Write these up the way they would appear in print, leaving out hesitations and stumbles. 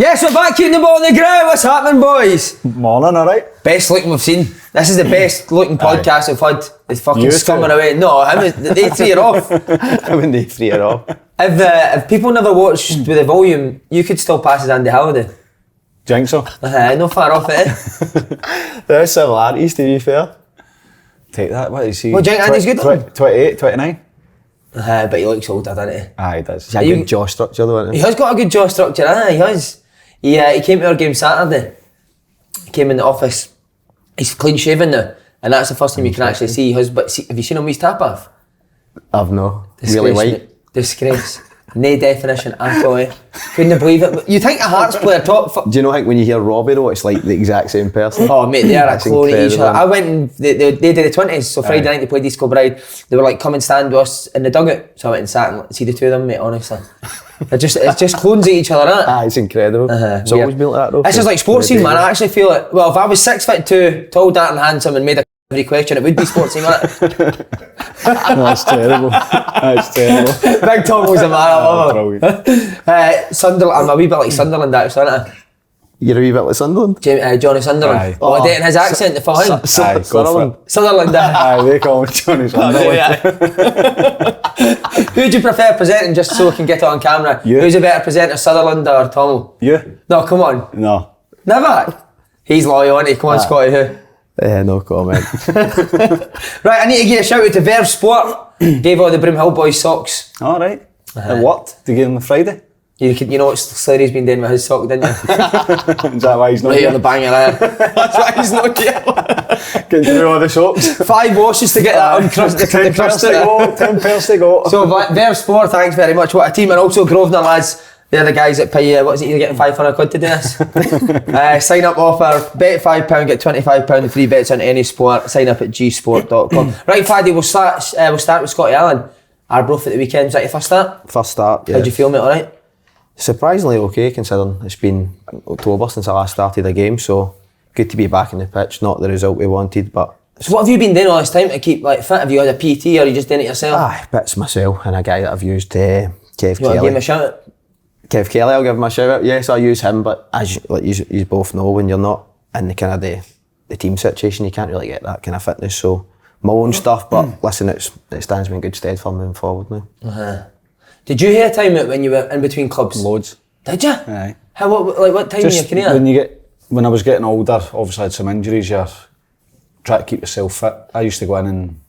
Yes, we're back keeping the ball on the ground. What's happening, boys? Morning, alright? Best looking we've seen. This is the best looking podcast we've had. It's fucking scumming away. No, they three are off. When they three are off. If people never watched with the volume, you could still pass as Andy Halliday. Think so? No far off it. There are similarities, to be fair. Take that, what is he? What do you think Andy's good at? 28, 29? But he looks older, doesn't he? Aye, he does. He's a good jaw structure though, isn't he? He has got a good jaw structure, he has. He came to our game Saturday. He came in the office. He's clean shaven now, and that's the first time you can actually see his. But have you seen him with his tap off? I've no. Disgrace, really white. Mate. Disgrace. No definition at all. Couldn't believe it. You think a Hearts player top? Do you know? Think when you hear Robbie though, it's like the exact same person. Oh mate, they are a clone of each other. I went and they did the 20s, so Friday night they played East Kilbride. They were like, come and stand with us in the dugout. So I went and sat and see the two of them, mate. Honestly, it's just clones of each other, isn't it? Ah, it's incredible. It's always been like that though. This is like sports scene, man. I actually feel it. Well, if I was 6'2", tall, dark and handsome and made every question, it would be sports scene, wouldn't it? That's terrible. That's terrible. Big Tom was a man, I love him. Sunderland, I'm a wee bit like Sunderland actually, aren't I? You're a wee bit like Sunderland? Johnny Sunderland. Aye. Oh, dating his accent to fall in. Aye, go Sunderland. Aye, they call me Johnny Sunderland. Who would you prefer presenting, just so we can get it on camera? You. Who's a better presenter, Sutherland or Tomo? You? No, come on. No. Never? He's loyal, isn't he? Come on, Scotty, who? No comment. Right, I need to give a shout out to Verve Sport. Gave all the Broomhill boys socks. Alright. It worked. Did you give him a Friday? You know what Slary's been doing with his sock, didn't you? Is that why he's not Right here? on the banger there. That's why he's not here. Getting through all the socks. 5 washes to get that uncrusted. 10 pairs to go. 10 pairs to go. So Verve Sport, thanks very much. What a team. And also Grosvenor lads. They're the guys that pay you, what is it, you're getting £500 to do this? Sign up offer, bet £5, get £25 free bets on any sport. Sign up at gsport.com. Right, Faddy, we'll start with Scotty Allan. Arbroath at the weekend. Was that your first start? First start, yeah. How'd you feel, mate, alright? Surprisingly okay, considering it's been October since I last started a game, so good to be back in the pitch. Not the result we wanted, but... So what have you been doing all this time to keep fit? Have you had a PT or are you just doing it yourself? Aye, bits myself and a guy that I've used, Kev You want to Kelly. give him a shout? Kev Kelly, I'll give him a shout out. Yes, I use him, but as you both know, when you're not in the kind of the team situation, you can't really get that kind of fitness. So my own stuff, but listen, it stands me in good stead for moving forward now. Did you hear a time out when you were in between clubs? Loads. Did you? Aye. What time in your career? When I was getting older, obviously I had some injuries. You try to keep yourself fit. I used to go in and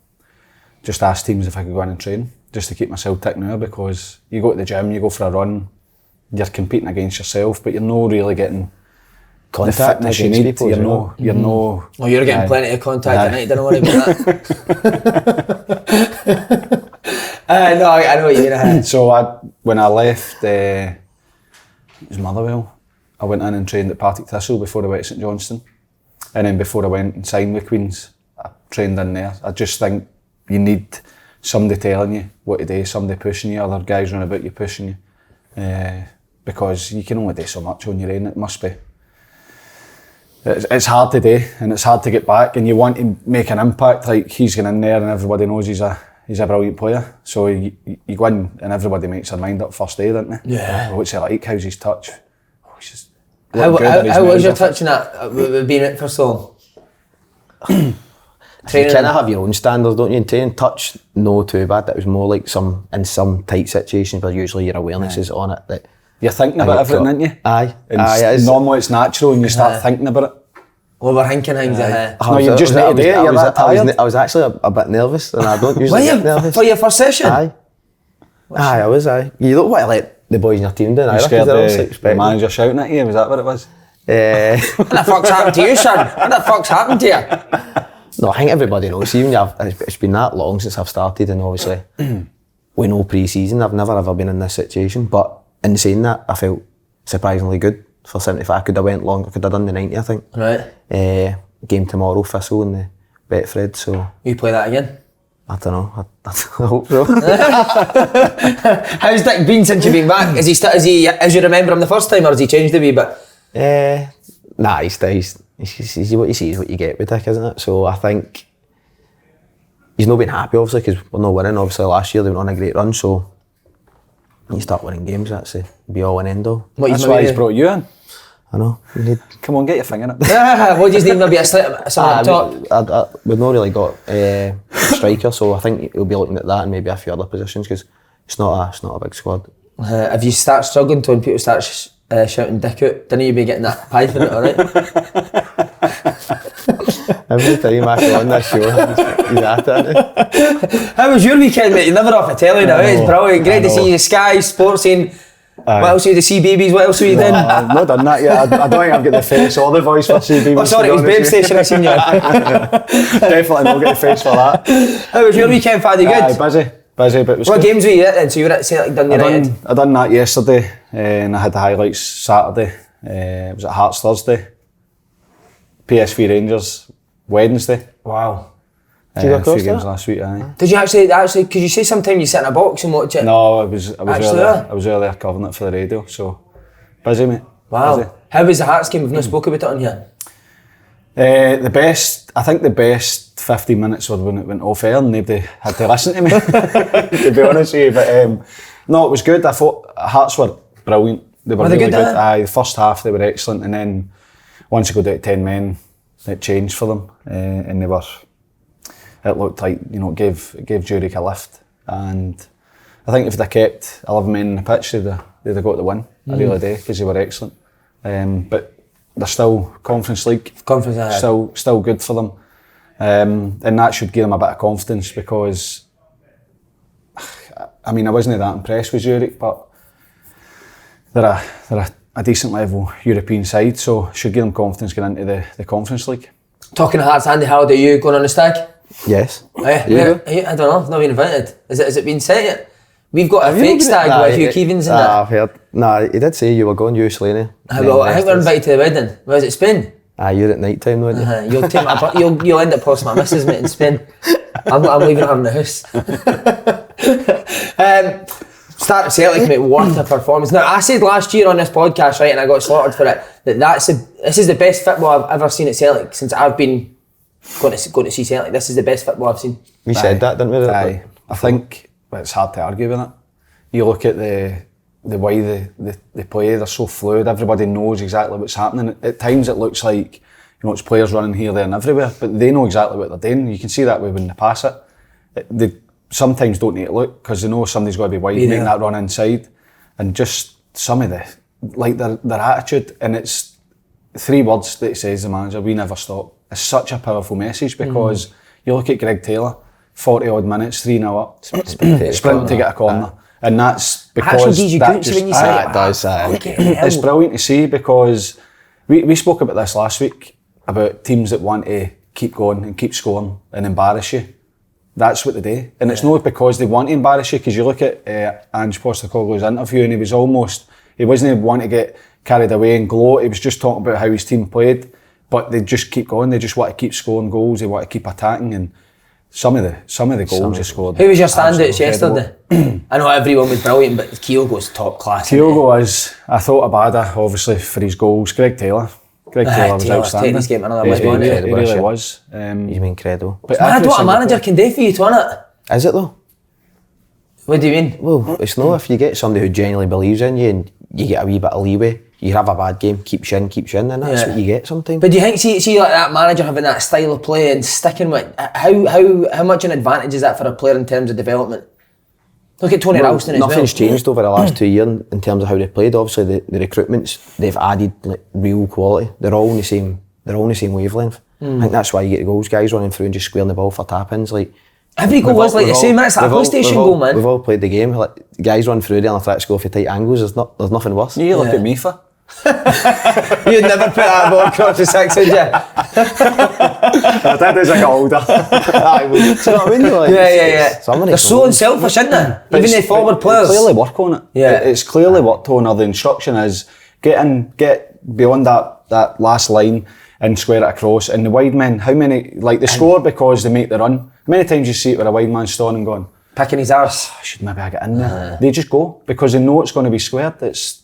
just ask teams if I could go in and train, just to keep myself tick now, because you go to the gym, you go for a run, you're competing against yourself, but you're not really getting contact the fitness you need. people, you're no. Oh, you're getting plenty of contact at night. Don't worry about that. No, I know what you mean. So when I left, it was Motherwell. I went in and trained at Partick Thistle before I went to St Johnstone, and then before I went and signed with Queens, I trained in there. I just think you need somebody telling you what to do, somebody pushing you, other guys running about you pushing you. Because you can only do so much on your own. It must be. It's hard to do, and it's hard to get back, and you want to make an impact. Like he's going in there, and everybody knows he's a brilliant player. So you go in, and everybody makes their mind up first day, don't they? Yeah. What's it like? How's his touch? Oh, he's just how was your touch in that? We've been in it for so long. You kind of have your own standards, don't you? In training, touch, no too bad. It was more like in some tight situations where usually your awareness is on it. That you're thinking about everything, aren't you? Aye. Normally it's natural and you start thinking about it. Overthinking things. No, you just need to do it. You're that tired. I was actually a bit nervous, and I don't usually get nervous. For your first session? Aye. I was. You don't want to let the boys in your team down. You scared the manager shouting at you? Was that what it was? What the fuck's happened to you, son? What the fuck's happened to you? No, I think everybody knows. Even it's been that long since I've started, and obviously with no pre-season, I've never ever been in this situation. But in saying that, I felt surprisingly good for 75. I could have went long. I could have done the 90, I think. Right. Game tomorrow, Thistle and the Betfred. So you play that again? I don't know. I hope so. How's Dick been since you've been back? Is he as you remember him the first time, or has he changed a wee bit? Nah, he's what you see is what you get with Dick, isn't it? So I think he's not been happy, obviously, because we're not winning. Obviously, last year they went on a great run, so you start winning games, that's the be all and end all. That's why he's brought you in. I know. Come on, get your finger in it. What do you need? Maybe someone up top? We've not really got a striker, so I think we'll be looking at that and maybe a few other positions because it's not a big squad. If you start struggling to when people start shouting dick out, then you be getting that pie for it, alright? Every time I go on this show, he's at it. How was your weekend, mate? You're never off the telly now, it's brilliant. Great to see you, Sky Sports scene. What else are you, the sea babies? What else are you doing? I've not done that yet. I don't think I've got the face or the voice for sea babies. Oh, sorry, it was Babe Station, I seen you. Definitely not get the face for that. How was your weekend, Faddy? Good? Busy, but it was What good. games were you at then? So you were at Celtic Dundee United? I done that yesterday, and I had the highlights Saturday. It was at Hearts Thursday. PSV Rangers Wednesday. Wow. Did you go across few games that? last week, aye. Did you actually, could you say sometimes you sit in a box and watch it? No, I was Actually, earlier covering it for the radio, so busy, mate. Wow. Busy. How was the Hearts game? We've not spoken about it on here. I think the best 15 minutes were when it went off air and nobody had to listen to me, to be honest with you. But no, it was good. I thought Hearts were brilliant. They were really good. Aye, the first half they were excellent, and then once you go down to 10 men, it changed for them, and they were. It looked like, you know, it gave Zurich a lift, and I think if they kept 11 men in the pitch, they'd have got the win. I really do, because they were excellent. But they're still Conference League, still good for them, and that should give them a bit of confidence, because I mean, I wasn't that impressed with Zurich, but they're a decent level European side, so should give them confidence going into the Conference League. Talking of Hearts, Andy, how are you going on the stag? Yes. I don't know, I've not been invited. Has it been set yet? We've got a fake stag with a few Keevins in that. I've heard. Nah, he did say you were going, you, Slaney. Well, I think we're invited to the wedding. Was it Spain? You're at night time, weren't you? You'll end up posting my missus, mate, in Spain. I'm leaving her in the house. Start at Celtic, mate, what a performance. Now, I said last year on this podcast, right, and I got slaughtered for it, this is the best football I've ever seen at Celtic since I've been going to see Celtic. This is the best football I've seen. We said that, didn't we? Aye. I think it's hard to argue with it. You look at the way they play, they're so fluid, everybody knows exactly what's happening. At times it looks like, you know, it's players running here, there and everywhere, but they know exactly what they're doing. You can see that way when they pass it. They sometimes don't need to look, because they know somebody's got to be wide, making that run inside. And just some of their attitude, and it's 3 words that says the manager: we never stop. It's such a powerful message, because you look at Greg Taylor, 40 odd minutes, 3-0 up, sprint to get a corner. And that's because it's brilliant to see, because we spoke about this last week, about teams that want to keep going and keep scoring and embarrass you. That's what they do. And it's not because they want to embarrass you, because you look at Ange Postecoglou's interview, and he wasn't wanting to get carried away and gloat. He was just talking about how his team played, but they just keep going. They just want to keep scoring goals. They want to keep attacking, and some of the goals they scored. Who was your standouts yesterday? I know everyone was brilliant, but Kyogo's top class. Kyogo was, I thought Abada, obviously, for his goals. Greg Taylor was outstanding. His game another way, he really was. He's been incredible. It's mad what a manager can do for you, isn't it? Is it though? What do you mean? Well, it's not. If you get somebody who genuinely believes in you and you get a wee bit of leeway, you have a bad game, keeps you in, and that's what you get sometimes. But do you think, see like that manager having that style of play and sticking with, how much an advantage is that for a player in terms of development? Look at Tony Ralston as well. Nothing's changed over the last 2 years in terms of how they played. Obviously, the recruitments, they've added like real quality. They're all in the same wavelength. I think that's why you get the goals, guys running through and just squaring the ball for tap-ins. Like every goal was like the same. That's like a PlayStation goal, man. We've all played the game. Like guys run through there and try to score for tight angles. There's nothing worse. You look at me for. You'd never put that ball across the 6, would you? That is like older. Do you know what I mean? Like, yeah. They're so unselfish, aren't they? Even the forward players. Clearly work on it. Yeah. It's clearly worked on. Or the instruction is get beyond that last line and square it across. And the wide men, how many, like they score because they make the run. How many times you see it where a wide man's standing and going, picking his arse. I should maybe get in there. They just go because they know it's going to be squared. It's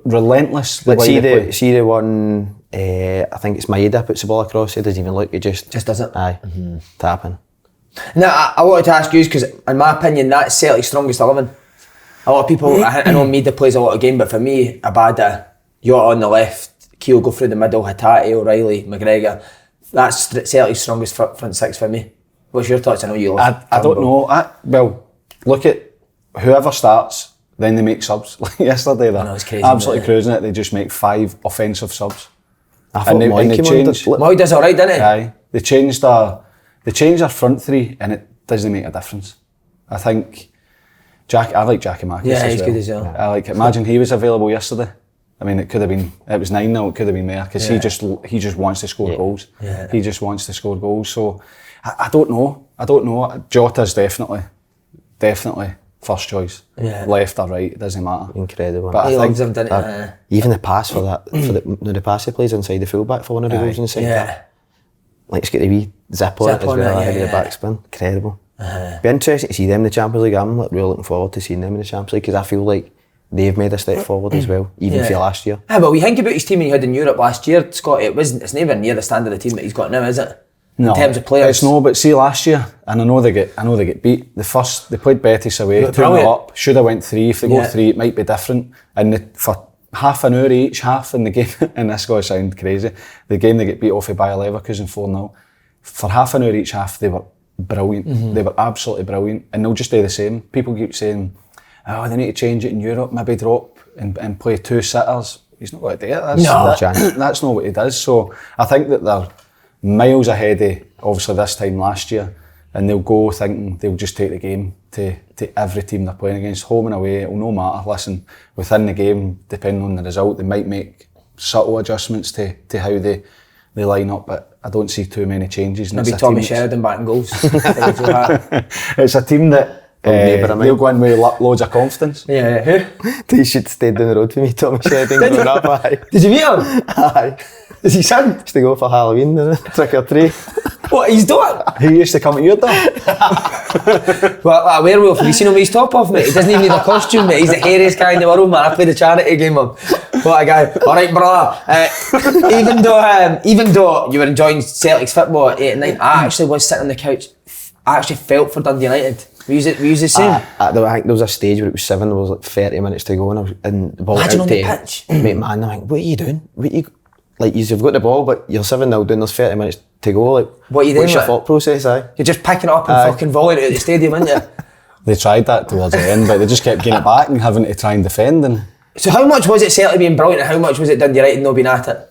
relentless. Let's see the one. I think it's Maeda puts the ball across. He doesn't even look. He just does it. Aye, tapping. Now I wanted to ask you because, in my opinion, that's Celtic's strongest 11. A lot of people, I know Maeda plays a lot of game, but for me, Abada, you're on the left. Keogh go through the middle, Hatate, O'Reilly, McGregor. That's Celtic's strongest front six for me. What's your thoughts? I know you love I don't know. Well, look at whoever starts, then they make subs. Like yesterday, they're it's crazy, absolutely cruising it. They just make 5 offensive subs. I thought Moy changed. Moy does alright, doesn't he? Aye, they changed their front three, and it doesn't make a difference. I think I like Jackie Marcus. Yeah, as he's well. good as well. I like it. Imagine he was available yesterday. I mean, it was 9-0. It could have been there because he just wants to score goals. Yeah. He just wants to score goals. So I don't know. Jota's definitely first choice. Yeah. Left or right, it doesn't matter. Incredible. But He I loves think him, doesn't he? Even the pass for that, the pass he plays inside the fullback for one of the goals inside that. Like it's got a wee zip on it as well, ahead of the backspin. Incredible. Be interesting to see them in the Champions League. I'm really looking forward to seeing them in the Champions League because I feel like they've made a step forward as well, even for last year. Yeah, but we think about his team he had in Europe last year, Scott. It's never near the standard of team that he's got now, is it? No, in terms of players. It's no, but see last year, and I know they get beat. They played Betis away, 2-0 up. Should have went 3. If they go 3, it might be different. And for half an hour each half in the game, and this going to sound crazy, the game they get beat off of Bayer Leverkusen 4-0. For half an hour each half, they were brilliant. They were absolutely brilliant, and they'll just do the same. People keep saying, "Oh, they need to change it in Europe. Maybe drop and play 2 sitters." He's not going to do it. That's not what he does. So I think that they're miles ahead of obviously this time last year, and they'll go thinking they'll just take the game to every team they're playing against, home and away. It'll no matter. Listen, within the game, depending on the result, they might make subtle adjustments to how they line up, but I don't see too many changes. Maybe Tommy Sheridan back in goals. It's a team that they'll go in with loads of confidence. Yeah, who? He should stay down the road with me, Tommy Sheridan. Growing up, aye. Did you meet him? Aye. Is he son? Used to go for Halloween, trick or treat. What, he's doing? He used to come at your door. Well, a werewolf, have you seen him with his top off, mate? He doesn't even need a costume, mate. He's the hairiest guy in the world, man. I played the charity game with him. What a guy. Alright, brother. Even though you were enjoying Celtic's football at 8 and 9, I actually was sitting on the couch. I actually felt for Dundee United. Were you the same? I think there was a stage where it was 7, there was like 30 minutes to go, and the ball Imagine out on the pitch. Mate, man, I'm like, what are you doing? You've got the ball, but you're 7-0 down, there's 30 minutes to go. Like, what are you doing? What's your thought process, aye? You're just picking it up and fucking volleying it out of the stadium, aren't you? They tried that towards the end, but they just kept getting it back and having to try and defend. And so how much was it Celtic being brilliant and how much was it Dundee United not being at it?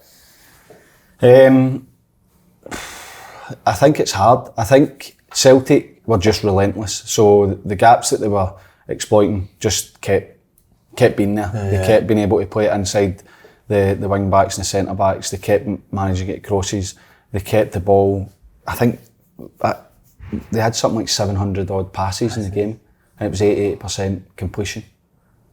I think it's hard. I think Celtic were just relentless. So the gaps that they were exploiting just kept being there. They kept being able to play it inside the wing backs and the centre backs. They kept managing to get crosses. They kept the ball. I think they had something like 700 odd passes in the game, and it was 88% completion.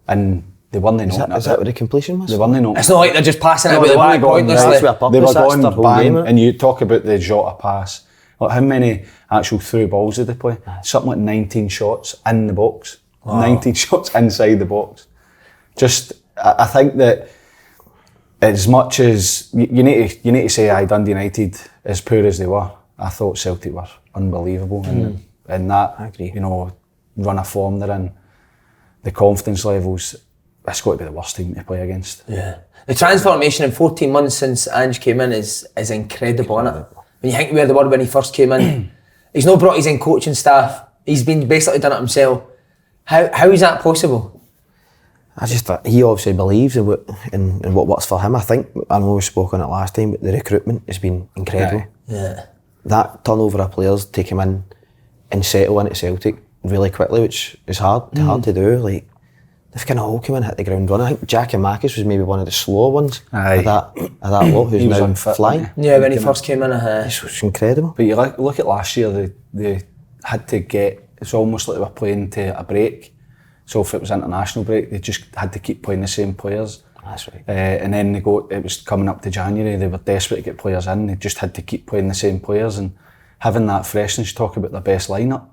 And they weren't knocking it. Is that what the completion was? They weren't knocking. It's not like they're just passing it with the back pointlessly. They were going bang, game, and you talk about the Jota pass. Like how many actual through balls did they play? Something like 19 shots in the box. Wow. 19 shots inside the box. Just, I think that as much as you need to say, Dundee United, as poor as they were, I thought Celtic were unbelievable, and that run of form they're in, the confidence levels. It's got to be the worst team to play against. Yeah, the transformation in 14 months since Ange came in is incredible, isn't it? When you think where they were when he first came in, he's not brought his own coaching staff. He's been basically done it himself. How is that possible? I just thought he obviously believes in what works for him. I think I know we spoke on it last time, but the recruitment has been incredible. Yeah. That turnover of players take him in and settle into Celtic really quickly, which is hard to do. Like they've kind of all come in and hit the ground running. I think Jackie Marcus was maybe one of the slower ones of that lot who's now unfit, flying. Yeah, when he first came in, it was incredible. But you look at last year, they had to get. It's almost like they were playing to a break. So if it was international break, they just had to keep playing the same players. That's right. And then it was coming up to January, they were desperate to get players in, they just had to keep playing the same players, and having that freshness, talk about their best lineup.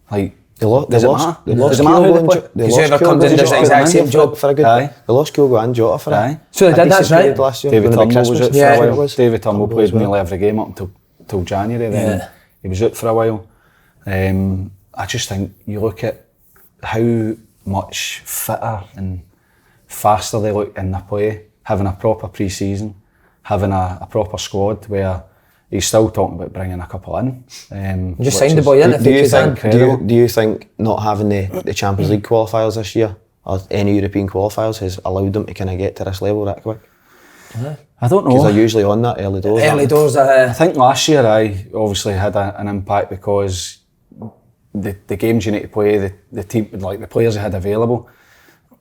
Like, does it matter? Does it matter who they play? Because whoever comes in does the exact same job for a good They lost Keogh and Jota for it. So they did, that's right. Last year, David Turnbull was out for a while. David Turnbull played nearly every game up until January, then he was out for a while. I just think you look at how much fitter and faster they look in their play, having a proper pre-season, having a proper squad where he's still talking about bringing a couple in. Just signed the boy in. Do you think not having the Champions League qualifiers this year, or any European qualifiers, has allowed them to kind of get to this level that quick? I don't know. Because they're usually on that early doors. I think last year I obviously had an impact because the games you need to play, the team, like the players they had available.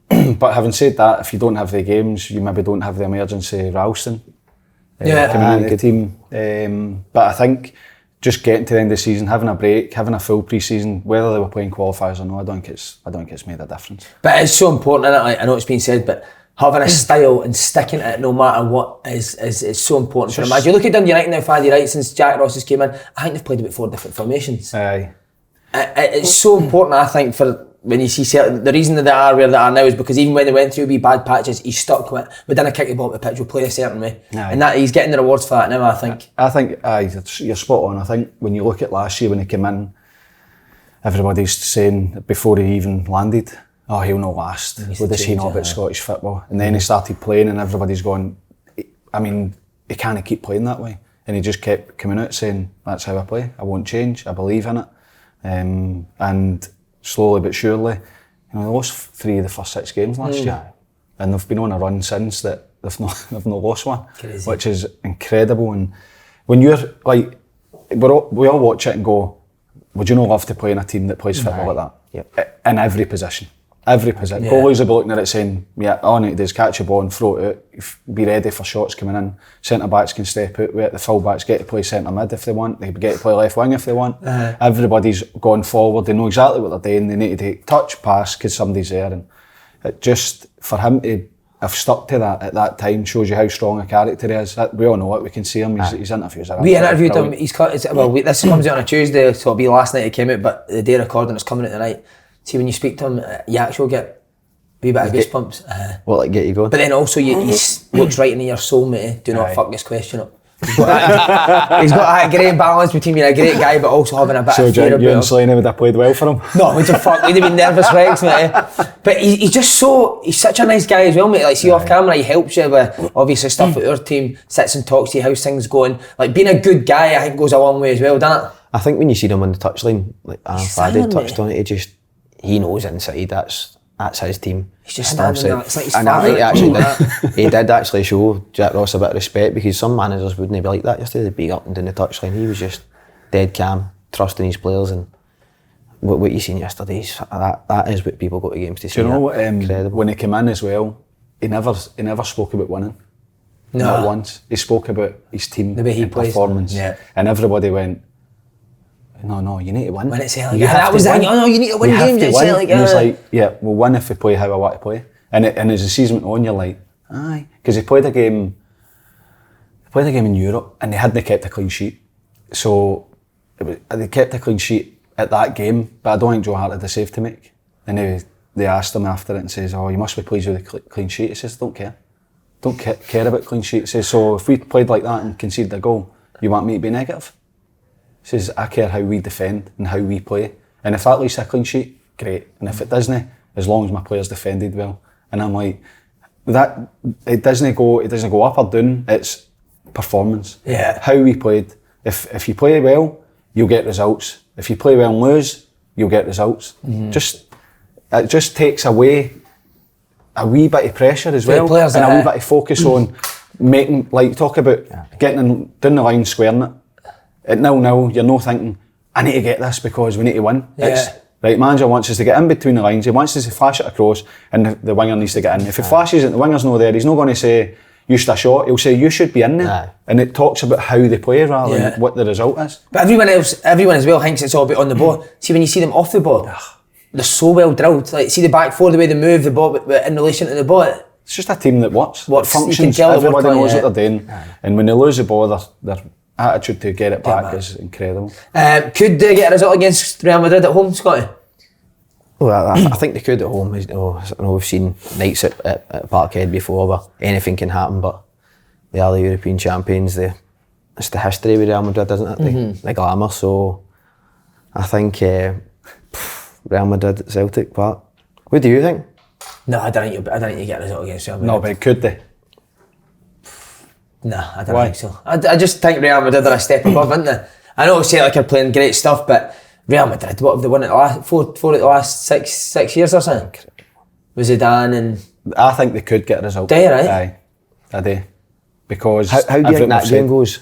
But having said that, if you don't have the games, you maybe don't have the emergency Ralston coming into the team. But I think just getting to the end of the season, having a break, having a full pre-season, whether they were playing qualifiers or not, I don't think it's made a difference. But it's so important, isn't it? Like, I know it's been said, but having a style and sticking to it no matter what is so important for them. As you look at Dundee United now, Faddy, right, since Jack Ross has came in, I think they've played about 4 different formations. Aye. It's so important, I think, for when you see Celtic, the reason that they are where they are now is because even when they went through wee bad patches, he's stuck with it. We didn't kick the ball to the pitch, we'll play a certain way. Aye. And that he's getting the rewards for that now, I think. I think you're spot on. I think when you look at last year when he came in, everybody's saying before he even landed, oh, he'll not last. What does he know about Scottish football? And then he started playing and everybody's going, I mean, he can't keep playing that way. And he just kept coming out saying, that's how I play, I won't change, I believe in it. And slowly but surely, they lost 3 of the first 6 games last year. And they've been on a run since that they've not lost one. Crazy. Which is incredible. And when you're like, we all watch it and go, would you not love to play in a team that plays football like that? Yep. In every position. Goalies will be looking at it saying, yeah, all I need to do is catch a ball and throw it out, be ready for shots coming in. Centre backs can step out, the full backs get to play centre mid if they want, they get to play left wing if they want. Everybody's gone forward, they know exactly what they're doing, they need to take touch, pass, because somebody's there. And it just, for him to have stuck to that at that time shows you how strong a character he is. We all know it, we can see him, his interviews are We interviewed him, this comes out on a Tuesday, so it'll be last night it came out, but the day recording it's coming out tonight. See, when you speak to him, you actually get a wee bit of goosebumps. Well, like get you going. But then also, he looks right into your soul, mate. Do not fuck this question up. He's got that great balance between being a great guy, but also having a bit of fear about him. So you and Slaney would have played well for him? No, what the fuck, we'd have been nervous wrecks, mate. But he's just he's such a nice guy as well, mate. Like, see, off camera, he helps you with, obviously, stuff with our team, sits and talks to you, how's things going. Like, being a good guy, I think, goes a long way as well, doesn't it? I think when you see him on the touchline, like Aaron Faddy touched on it, he knows inside that's his team. He's just standing there, it's like he's he did actually show Jack Ross a bit of respect, because some managers wouldn't be like that yesterday. They'd be up and down the touchline. He was just dead calm, trusting his players, and what you seen yesterday, that is what people go to games to see. Do you know what, when he came in as well, he never spoke about winning. No. Not once. He spoke about his team, the way he plays, performance, and everybody went, no, you need to win. When it's Celtic, that was the thing. Oh no, you need to win games. It's Celtic. And it's like, yeah, we'll win if we play how I want to play. And as the season went on, you're like, aye, because he played a game in Europe, and they hadn't kept a clean sheet. So they kept a clean sheet at that game, but I don't think Joe Hart had a save to make. And they asked him after it and says, oh, you must be pleased with the clean sheet. He says, don't care about clean sheet. He says, so if we played like that and conceded a goal, you want me to be negative? He says, I care how we defend and how we play. And if that leaves a clean sheet, great. And if it doesn't, as long as my players defended well. And I'm like, that it doesn't go up or down, it's performance. Yeah. How we played. If you play well, you'll get results. If you play well and lose, you'll get results. It just takes away a wee bit of pressure as well. And a wee bit of focus on making, like, talk about getting down the line, squaring it. At 0-0, you're not thinking, I need to get this because we need to win. Yeah. It's, right, manager wants us to get in between the lines, he wants us to flash it across, and the winger needs to get in. If he flashes it, the winger's not there, he's not going to say, you should have shot, he'll say, you should be in there. And it talks about how they play rather than what the result is. But everyone as well thinks it's all about on the ball. See, when you see them off the ball, they're so well drilled. Like, see the back four, the way they move the ball in relation to the ball. It's just a team that works. What functions, everybody knows what they're doing. And when they lose the ball, their attitude to get it back is incredible. Could they get a result against Real Madrid at home, Scotty? Well, I think they could at home. I know we've seen nights at Parkhead before where anything can happen, but they are the European champions. It's the history with Real Madrid, isn't it? The glamour. So I think Real Madrid at Celtic Park. What do you think? No, I don't think you get a result against Real Madrid. No, but could they? Nah, I don't think so. I just think Real Madrid are a step above, aren't they? I know Celtic are playing great stuff, but Real Madrid, what have they won at the last four at the last six years or something? Was Zidane and... I think they could get a result. Do you, right? Aye, I do. Because How do you think that game goes?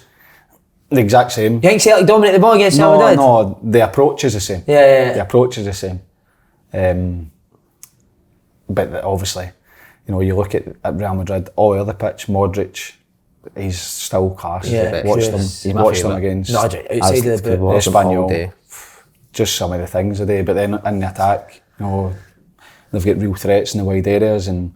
The exact same. You think Celtic dominate the ball against Real Madrid? No, the approach is the same. Yeah. The approach is the same. But obviously, you know, you look at Real Madrid, all over the pitch, Modric, he's still class. Yeah, watch them against outside of the boot. Espanyol. Just some of the things a day, but then in the attack, you know, they've got real threats in the wide areas, and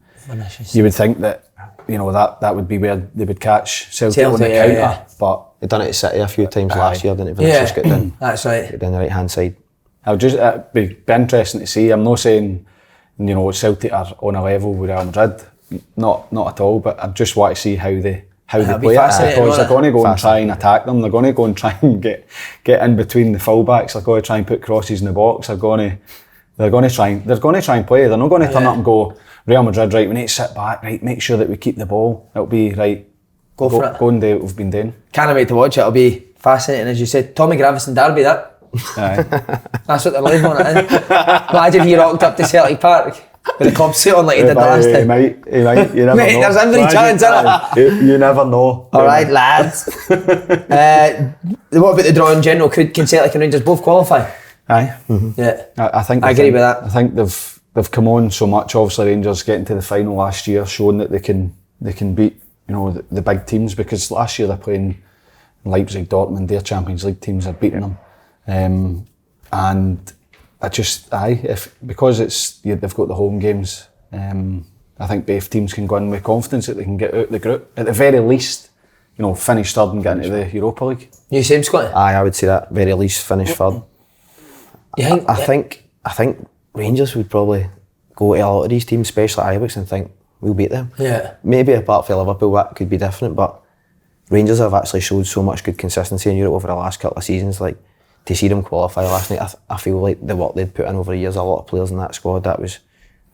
you would think that, you know, that would be where they would catch Celtic on the counter, but they've done it at City a few times last year, didn't they? Vinicius got down. That's right. Get down the right hand side. It'd be interesting to see. I'm not saying, you know, Celtic are on a level with Real Madrid, not at all, but I just want to see how they play it, because they're going to go and try and attack them. They're going to go and try and get in between the fullbacks. They're going to try and put crosses in the box. They're going to try and play. They're not going to turn up and go, Real Madrid, right, we need to sit back, right, make sure that we keep the ball. It'll be right. Go for it. Go and do what we've been doing. Can't wait to watch it. It'll be fascinating, as you said. Tommy Gravison derby, that. Aye. That's what they're living on it, isn't it? Imagine he rocked up to Celtic Park with a club suit on like he did the last time. He might, you never Mate, know. there's every chance, isn't You never know. Alright, lads. What about the draw in general? Can Celtic and Rangers both qualify? Aye. Yeah. I agree with that. I think they've come on so much. Obviously, Rangers getting to the final last year, showing that they can beat, you know, the big teams, because last year they're playing Leipzig, Dortmund, their Champions League teams are beating them. And because they've got the home games, I think both teams can go in with confidence that they can get out the group. At the very least, you know, finish third and get into the Europa League. You same, Scotty? Aye, I would say that. Very least finish third. I think Rangers would probably go to a lot of these teams, especially Ajax, and think we'll beat them. Yeah. Maybe apart from Liverpool, that could be different, but Rangers have actually showed so much good consistency in Europe over the last couple of seasons. Like, to see them qualify last night, I feel like the work they'd put in over the years, a lot of players in that squad, that was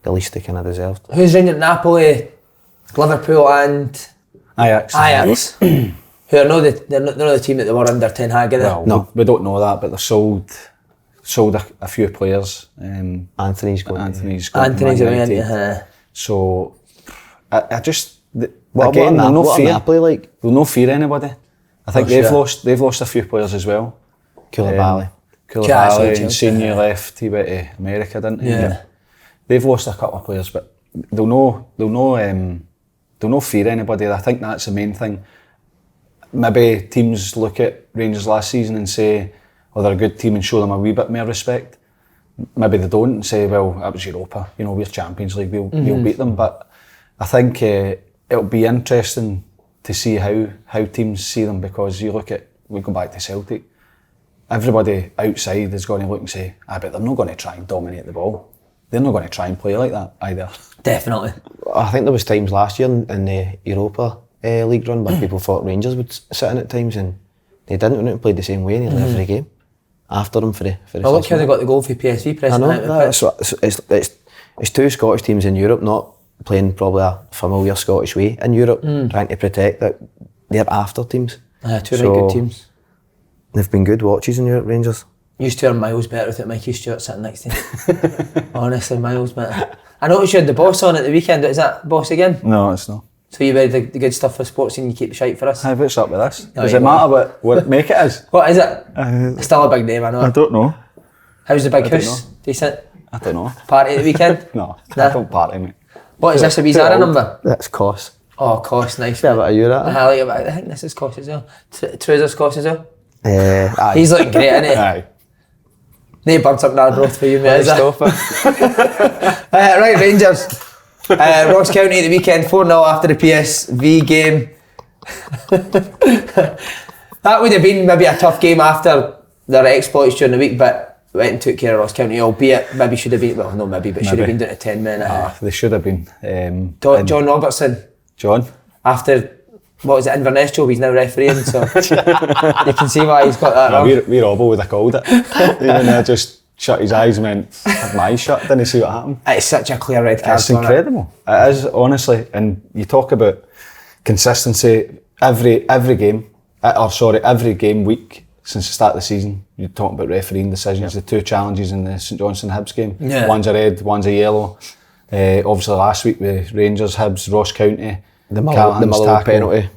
the least they kind of deserved. Who's Rangers? Napoli, Liverpool and Ajax. Who are they're not the team that they were under Ten Hag, are they? Well, no, we don't know that, but they've sold a few players. Anthony's going away. So I just what again, about no fear. Napoli like? They'll no fear anybody. I think they've lost a few players as well. Koulibaly and Senior left. He went to America, didn't he? Yeah. They've lost a couple of players, but they'll no fear anybody. I think that's the main thing. Maybe teams look at Rangers last season and say, oh, they're a good team, and show them a wee bit more respect. Maybe they don't, and say, well, that was Europa, you know, we're Champions League, we'll beat them. But I think it'll be interesting to see how teams see them, because we go back to Celtic, everybody outside is going to look and say, I bet they're not going to try and dominate the ball. They're not going to try and play like that either. Definitely. I think there was times last year in the Europa League run where people thought Rangers would sit in at times, and they didn't. They played the same way nearly every game after them for the well, look how they got the goal for PSV pressing. I know, it's two Scottish teams in Europe not playing probably a familiar Scottish way in Europe, trying to protect that they're after teams. Two really good teams. They've been good watches in Europe, Rangers. Used to are miles better without Mikey Stewart sitting next to him. Honestly, miles better. I noticed you had the boss on at the weekend. Is that boss again? No, it's not. So you read the good stuff for sports and you keep the shite for us? Hey, what's up with this? Does it matter what make it is? What is it? It's still a big name, I know. I don't know. How's the big house? Decent? I don't know. Party at the weekend? No, I don't party, mate. What is this, a wee Zara number? That's cost. Oh, cost, nice. Yeah, about a euro. I like it, I think this is cost as well. Trousers cost as well. Aye. He's looking great, isn't he? Aye. No burnt up Narbroth for you, mate, is it? Right, Rangers. Ross County at the weekend, 4-0 after the PSV game. That would have been maybe a tough game after their exploits during the week, but went and took care of Ross County, albeit maybe should have been, well, no maybe, but should have been down to 10 men. They should have been. John Robertson. John? After, what was it, Inverness job, he's now refereeing, so you can see why he's got that wrong. We Robbo would have called it. Even just shut his eyes and went, had my eyes shut, didn't see what happened. It's such a clear red card. It's incredible. It is, honestly. And you talk about consistency. every game week since the start of the season, you're talking about refereeing decisions. The 2 challenges in the St Johnstone Hibs game, one's a red, one's a yellow. Obviously last week with Rangers, Hibs, Ross County, the Muller penalty.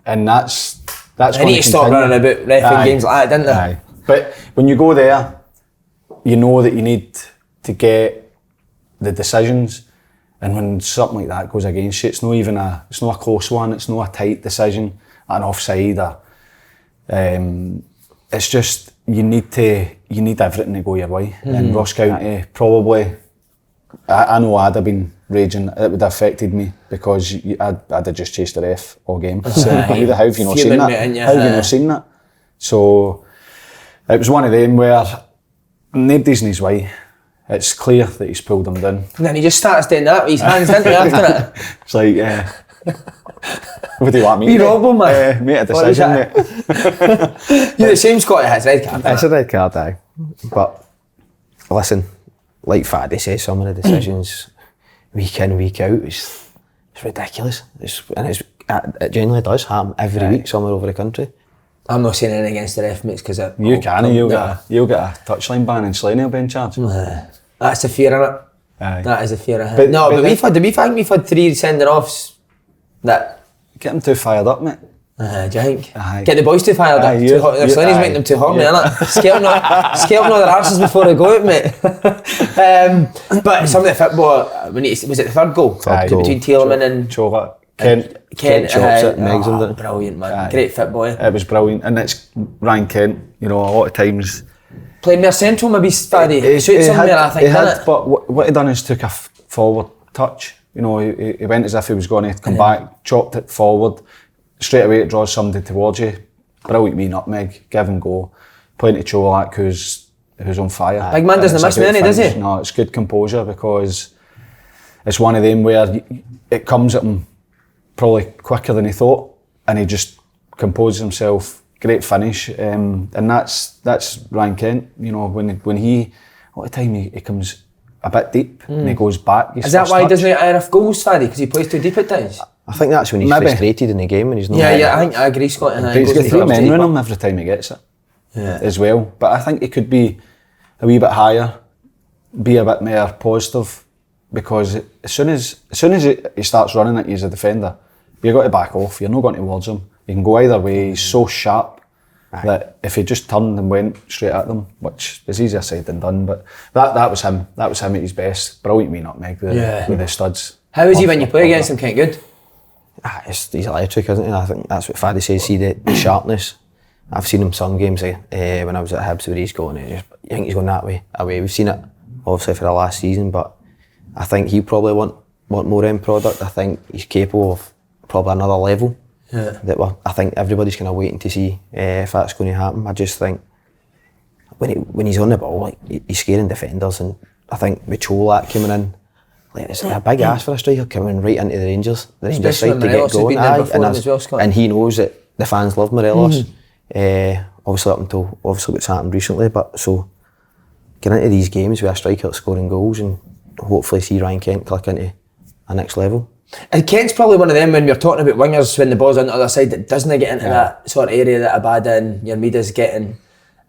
And that's They need to stop running about reffing games like that, didn't they? Aye. But when you go there, you know that you need to get the decisions, and when something like that goes against you, it's not a close one, it's not a tight decision, an offside, or it's just you need everything to go your way. And Ross County probably, I know I'd have been raging, it would have affected me because I'd have just chased the ref all game. So how have you not seen that? How have you not seen that? So it was one of them where nobody's in his way. It's clear that he's pulled him down. And then he just starts doing that with his hands, didn't he, after it? It's like, what do you want me to do? We rob him, man. Make a decision, mate. You're the same Scotty has, red card. It's a red card, aye. But listen, like Faddy says, some of the decisions week in, week out, it's ridiculous. It genuinely does happen every week somewhere over the country. I'm not saying anything against the ref, mates, because you'll get a touchline ban and Slaney will be in charge. That's the fear, innit? Aye. That is the fear. But we've had 3 sending offs that get them too fired up, mate. Do you think? Aye. Get the boys too fired up. Slaney's making them too horny, innit? Scale them all their arses before they go out, mate. But some of the football, was it the third goal? Between Thielemann and Chova. Kent chops it, Megs him down. Brilliant, man. Aye. Great fit boy. It was brilliant, and it's Ryan Kent. You know, a lot of times playing more central, maybe Faddy. He suits him there, I think, didn't it? But what he done is took a forward touch. You know, he went as if he was going to come back, chopped it forward. Straight away it draws somebody towards you. Brilliant wee nutmeg, give and go. Playing to Cholak who's on fire. Big man doesn't miss many, does he? No, it's good composure because it's one of them where it comes at him probably quicker than he thought, and he just composes himself. Great finish, and that's Ryan Kent. You know, when he a lot of time he comes a bit deep and he goes back. Is that why he doesn't get enough goals, Faddy? Because he plays too deep at times? I think that's when he's frustrated in the game when he's not. Yeah, I think I agree, Scott. But he's got 3 men on him every time he gets it, as well. But I think he could be a wee bit higher, be a bit more positive, because as soon as he starts running at you as a defender, you've got to back off. You're not going towards him. You can go either way. He's so sharp that if he just turned and went straight at them, which is easier said than done, but that was him. That was him at his best. Brilliant wee nutmeg with the studs. How is he when you play against him? Kind of good. He's electric, isn't he? I think that's what Faddy says. See the sharpness. I've seen him some games when I was at Hibs where he's going. You think he's going that way, away. We've seen it obviously for the last season, but I think he probably want more end product. I think he's capable of probably another level. I think everybody's kind of waiting to see if that's going to happen. I just think when he's on the ball, like, he's scaring defenders, and I think with Cholak coming in, like, it's a big ask for a striker coming right into the Rangers side to get going. And he knows that the fans love Morelos. Obviously up until what's happened recently, but so get into these games with a striker that's scoring goals and hopefully see Ryan Kent click into a next level. And Kent's probably one of them when we're talking about wingers when the ball's on the other side that doesn't get into that sort of area that Abada and Yarmida's getting.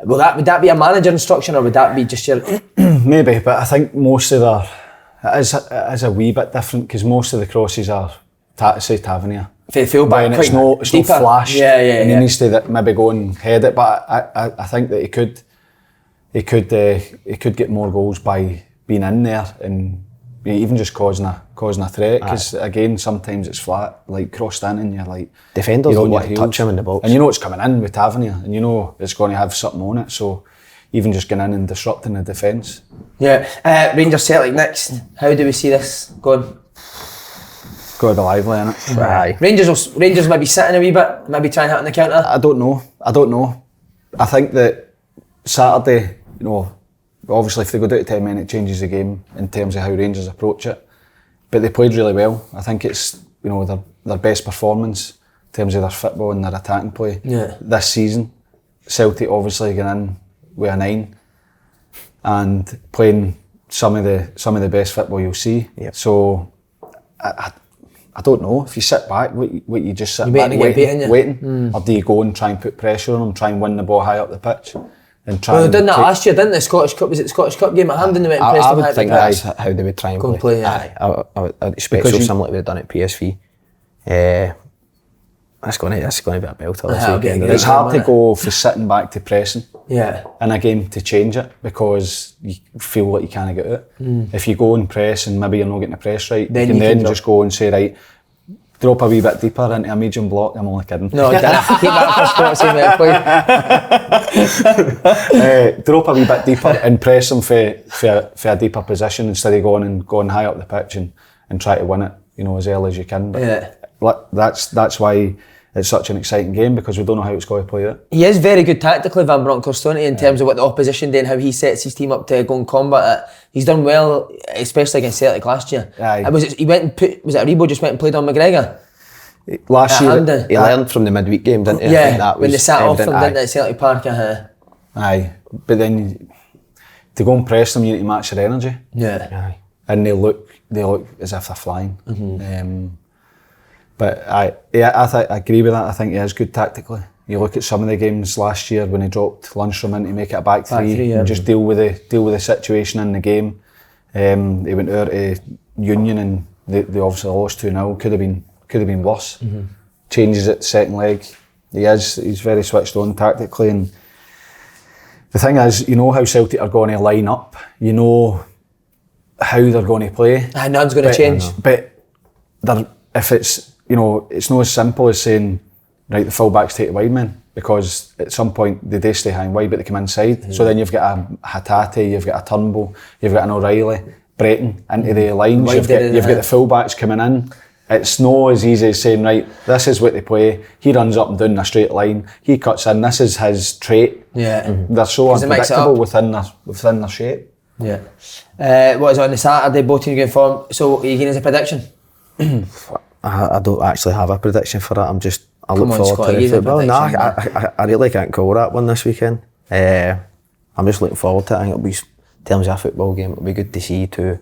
Would that be a manager instruction, or would that be just your... Maybe, but I think most of it is a wee bit different, because most of the crosses are say Tavernier. Feel back, and it's no flash. And he needs to maybe go and head it, but I think that he could get more goals by being in there and even just causing a threat, because again sometimes it's flat, like crossed in, and you're like defenders don't want to touch him in the box, and you know it's coming in with Tavernier, and you know it's going to have something on it, so even just getting in and disrupting the defence. Rangers Celtic next. How do we see this going? Got to be lively, innit? Aye. Rangers maybe sitting a wee bit, maybe trying to hit on the counter. I don't know. I think that Saturday, you know, obviously if they go down to 10 men it changes the game in terms of how Rangers approach it, but they played really well. I think it's, you know, their best performance in terms of their football and their attacking play this season. Celtic obviously going in with a 9 and playing some of the best football you'll see. So I don't know. If you sit back, what you just sit You're back waiting, or do you go and try and put pressure on them, try and win the ball high up the pitch? And try Well, they done that last year, didn't they? Scottish Cup, was it the Scottish Cup game at Hampden? They went and pressed I them high would up think the pitch. that's how they would try and Go and play. play, yeah. I would expect so similar to what they've done at PSV. That's going to be a belter this weekend. It's hard to go from sitting back to pressing in a game to change it because you feel like you can't get it. If you go and press and maybe you're not getting the press right, you can then just go and say, right, drop a wee bit deeper into a medium block. I'm only kidding. No, keep that for Scotland, please. Drop a wee bit deeper and press them for a deeper position instead of going high up the pitch and try to win it, as early as you can. But that's why it's such an exciting game, because we don't know how it's going to play out. He is very good tactically, Van Bronckhorst, in terms of what the opposition do and how he sets his team up to go and combat it. He's done well, especially against Celtic last year. He went and was it Aribo just went and played on McGregor? Last year, he learned from the midweek game, didn't he? Yeah, I think that was when they sat off him, evident, didn't they, at Celtic Park? Aye, but then to go and press them, you need to match their energy. Yeah. And they look as if they're flying. But I agree with that. I think he is good tactically. You look at some of the games last year when he dropped Lundstram in to make it a back three and just deal with the situation in the game. He went out to Union and they obviously lost 2-0. Could have been worse. Changes it second leg. He's very switched on tactically, and the thing is, you know how Celtic are going to line up. You know how they're going to play. None's going to change. But if it's it's not as simple as saying, right, the full-backs take the wide men, because at some point they do stay high and wide, but they come inside. So then you've got a Hatate, you've got a Turnbull, you've got an O'Reilly breaking into the lines. You've got the full-backs coming in. It's not as easy as saying, right, this is what they play. He runs up and down a straight line. He cuts in. This is his trait. Yeah. They're so unpredictable within their shape. Yeah. What is on the Saturday? Both teams going form. So are you getting as a prediction? I don't actually have a prediction for that. I look forward Scotty, to the football. No, I really can't call that one this weekend. I'm just looking forward to it. I think it'll be, in terms of a football game, it'll be good to see two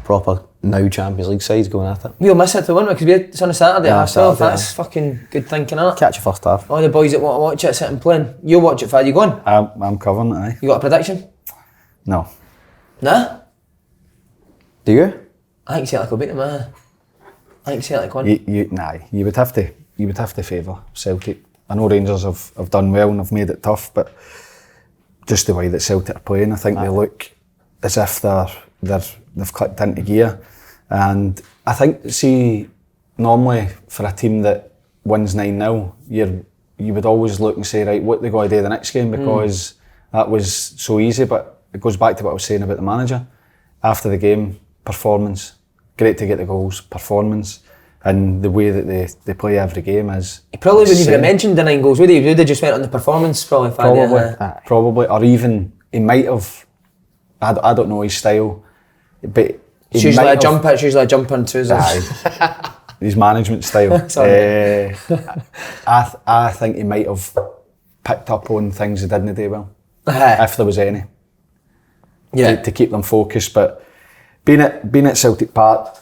proper now Champions League sides going at it. We'll miss it to win because it's on a Saturday. That's fucking good thinking, isn't it? Catch your first half. All the boys that want to watch it sitting playing. You'll watch it, Fad. You going? I'm covering it, aye. You got a prediction? No. Nah? Do you? I think Celtic will beat them, I think Celtic won. You would have to favour Celtic. I know Rangers have done well and have made it tough, but just the way that Celtic are playing, I think they look as if they've clicked into gear. And I think, normally for a team that wins 9-0, you would always look and say, right, what they got to do the next game, because that was so easy. But it goes back to what I was saying about the manager. After the game, performance. Great to get the goals, performance, and the way that they play every game is. He probably wouldn't even have mentioned the 9 goals, would he? He would have just went on the performance, probably, or even he might have. I don't know his style, but it's usually a jump. It's usually a jump on trousers. His management style. I think he might have picked up on things he didn't do well, if there was any. Yeah. To keep them focused, but. Being at Celtic Park,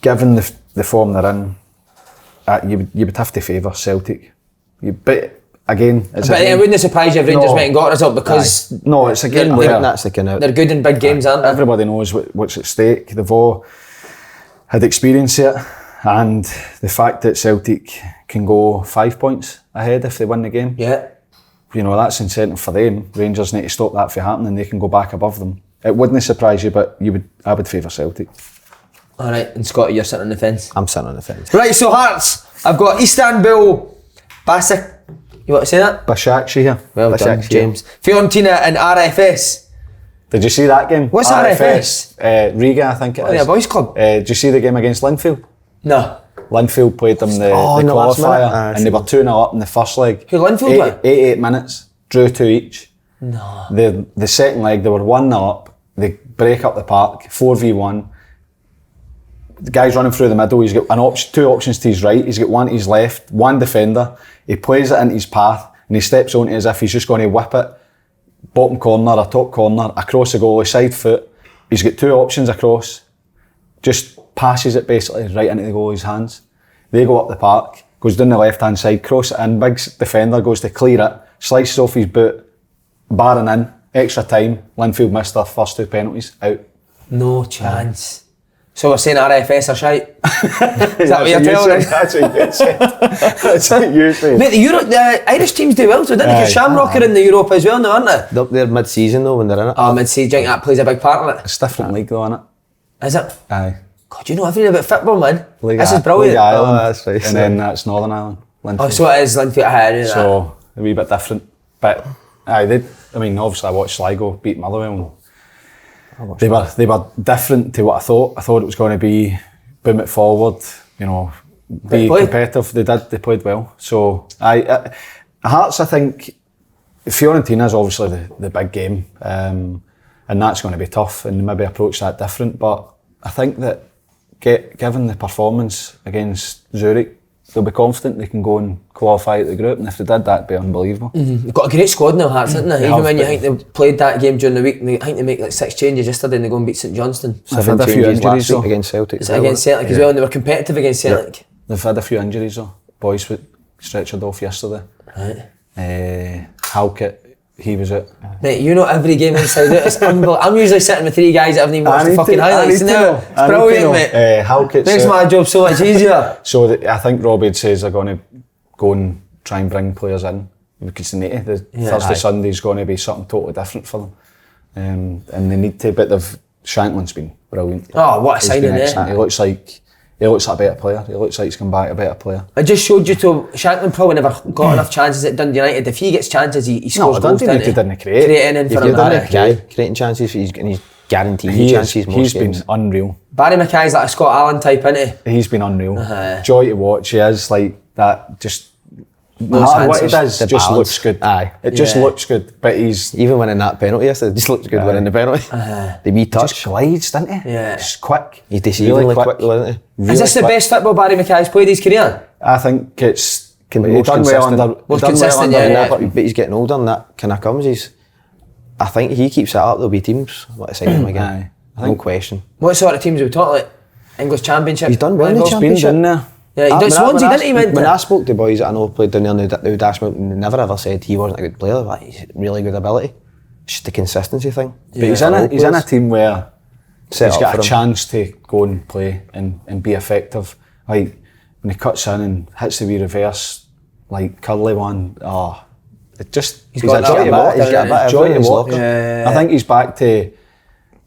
given the form they're in, you would have to favour Celtic. But again, it wouldn't surprise you if Rangers went and got a result, because it's a game where they're good in big games, aren't they? Everybody knows what's at stake. They've all had experience it, and the fact that Celtic can go 5 points ahead if they win the game. Yeah. That's incentive for them. Rangers need to stop that from happening. They can go back above them. It wouldn't surprise you, but I would favour Celtic. Alright, and Scotty, you're sitting on the fence? I'm sitting on the fence. Right, so Hearts, I've got Istanbul, Basak. You want to say that? Başakşehir. Well done, James. Fiorentina and RFS. Did you see that game? What's RFS? Riga, I think it is. Yeah, boys club. Did you see the game against Linfield? No. Linfield played them the qualifier, and they were 2-0 up in the first leg. Who Linfield play? 88 minutes, drew 2 each. No. The second leg, they were 1-0 up. They break up the park, 4v1. The guy's running through the middle. He's got two options to his right. He's got one to his left, one defender. He plays it into his path, and he steps on it as if he's just going to whip it. Bottom corner, or top corner, across the goalie, side foot. He's got 2 options across. Just passes it basically right into the goalie's hands. They go up the park, goes down the left-hand side, cross it in, big defender goes to clear it, slices off his boot, barring in, extra time, Linfield missed their first 2 penalties, out. No chance. So we're saying RFS are shite? Is that what you're telling us? That's what you said. That's what you said. Mate, the Irish teams do well, so didn't they? Because Shamrock are in the Europe as well now, aren't they? They're mid-season though when they're in it. Oh, mid-season, do you think that plays a big part in it? It's a different league though, isn't it? Is it? Aye. God, you know everything about football, man. League This is brilliant. League Ireland, that's right. and then that's Northern Ireland. Linfield. Oh, so it is Linfield. I knew that. So a wee bit different. But obviously I watched Sligo beat Motherwell. They were different to what I thought. I thought it was going to be boom it forward, be competitive. They played well. So Hearts, I think Fiorentina's obviously the big game, and that's going to be tough and maybe approach that different. But I think that given the performance against Zurich, they'll be confident they can go and qualify at the group, and if they did, that'd be unbelievable. They've got a great squad now, Hearts, haven't they? Even when you think they played that game during the week, I think they make like 6 changes yesterday and they go and beat St Johnstone. They've had a few injuries though. Against Celtic. Against Celtic as well, and they were competitive against Celtic. Yeah. They've had a few injuries though. Boys were stretchered off yesterday. Right. Halkett, he was out. Mate, you know every game inside out. It's unbelievable. I'm usually sitting with 3 guys that haven't even watched the fucking highlights. It's brilliant, mate. Halkett's makes my job so much easier. So I think Robbie says they're going to go and try and bring players in because they need to. Thursday, Sunday's going to be something totally different for them, and they need to. But Shanklin's been brilliant. Oh, what a signing there! He looks like a better player. He looks like he's come back a better player. I just showed you to Shanklin probably never got enough chances at Dundee United. If he gets chances, he scores goals. Dundee United didn't create. Creating in for him. Creating chances, he's guaranteed chances most He's games. been unreal. Barry Mackay's like a Scott Allan type, isn't he? He's been unreal. Joy to watch. He is like that. Just no matter what he does, it just looks good. Aye, it just looks good. But he's even winning that penalty yesterday, it just looks good winning the penalty. The wee touch, just glides, doesn't he? Yeah, just quick. He's deceivingly quick, though, isn't he? Really is this the best football Barry Mackay's played his career? I think it's most consistent. Most consistent, But he's getting older, and that kind of comes. I think he keeps it up. There'll be teams want to sign him again. No question. What sort of teams are we talking, like English Championship? He's done well in the Championship. Been there. Yeah, he done Swansea, didn't he? When I spoke to boys that I know played down there, they would ask me, and they never ever said he wasn't a good player, but he's really good ability. It's just the consistency thing. But he's in a team where he's got a chance to go and play and be effective. Like when he cuts in and hits the wee reverse, like curly one, it just he's got a joy to walk. He's got a bit of joy to walk. I think he's back to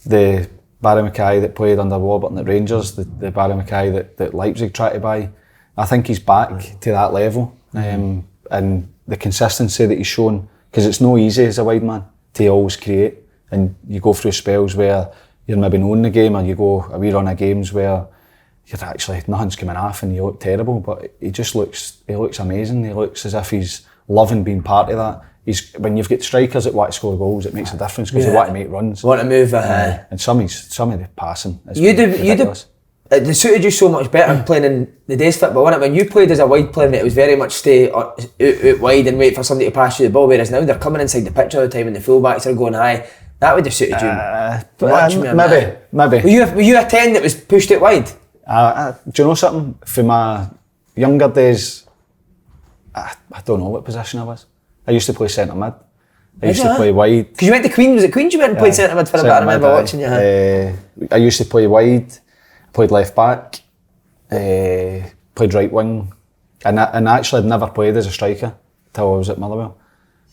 the Barry Mackay that played under Warburton at Rangers, the Barry Mackay that Leipzig tried to buy. I think he's back to that level, and the consistency that he's shown, because it's no easy as a wide man to always create, and you go through spells where you're maybe knowing the game, or you go a wee run of games where you're actually nothing's coming off and you look terrible, but he looks amazing. He looks as if he's loving being part of that. When you've got strikers that want to score goals, it makes a difference because they want to make runs. Want to move. And some of the passing is ridiculous. It suited you so much better playing in the day's football, wasn't it? When you played as a wide player, it was very much stay out wide and wait for somebody to pass you the ball, whereas now they're coming inside the pitch all the time and the fullbacks are going high. That would have suited you. Maybe. Were you a 10 that was pushed it wide? Do you know something? For my younger days, I don't know what position I was. I used to play centre mid. I used to play wide. Because you went to Queen's, was it Queen's you went and played centre mid for a bit? I remember watching you. I used to play wide, played left back, played right wing, and actually I'd never played as a striker till I was at Motherwell.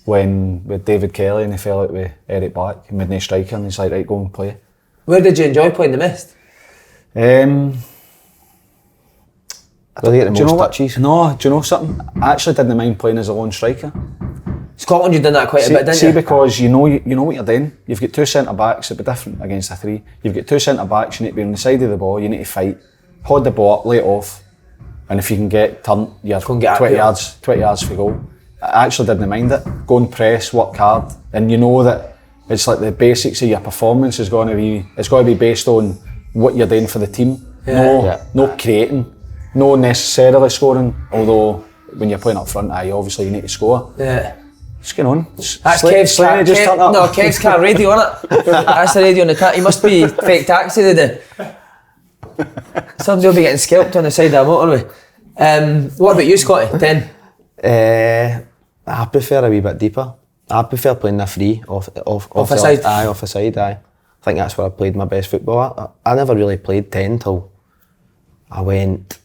With David Kelly and he fell out with Eric Black, he made no striker and he's like, right, go and play. Where did you enjoy playing the most? Do you get the most touches? No, do you know something? I actually didn't mind playing as a lone striker. Scotland, you've done that quite a bit, didn't you? Because you know what you're doing. You've got 2 centre backs, it'd be different against a 3. You've got 2 centre backs, you need to be on the side of the ball, you need to fight, hold the ball up, lay it off, and if you can get turned, you're 20 yards for goal. I actually didn't mind it. Go and press, work hard, and you know that it's like the basics of your performance is going to be based on what you're doing for the team. No creating. No necessarily scoring, although when you're playing up front, obviously you need to score. Yeah. Just get on. That's Kev's car radio, isn't it? That's the radio on the car. He must be fake taxi today. Somebody will be getting scalped on the side of a motorway. What about you, Scotty? 10? I prefer a wee bit deeper. I prefer playing the free off a side? Aye, off a side, aye. I think that's where I played my best football. I never really played 10 till I went,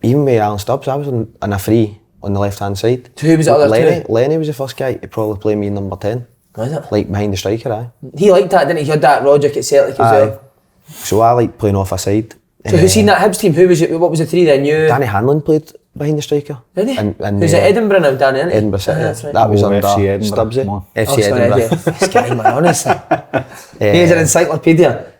even with Allan Stubbs, I was on a free on the left-hand side. So who was the other Lenny, two? Lenny was the first guy to probably play me in number 10. Was it? Like behind the striker, aye. He liked that, didn't he? He had that Rogic at Celtic as well. So I like playing off a side. So who's seen that Hibs team? What was the three then? You? Danny Hanlon played behind the striker. Did he? And, Who's at Edinburgh now, Danny, isn't he? Edinburgh City. That's right. That was under FC Edinburgh. Stubbsy. Come on. FC Edinburgh. This guy, man, honestly. He's an encyclopedia.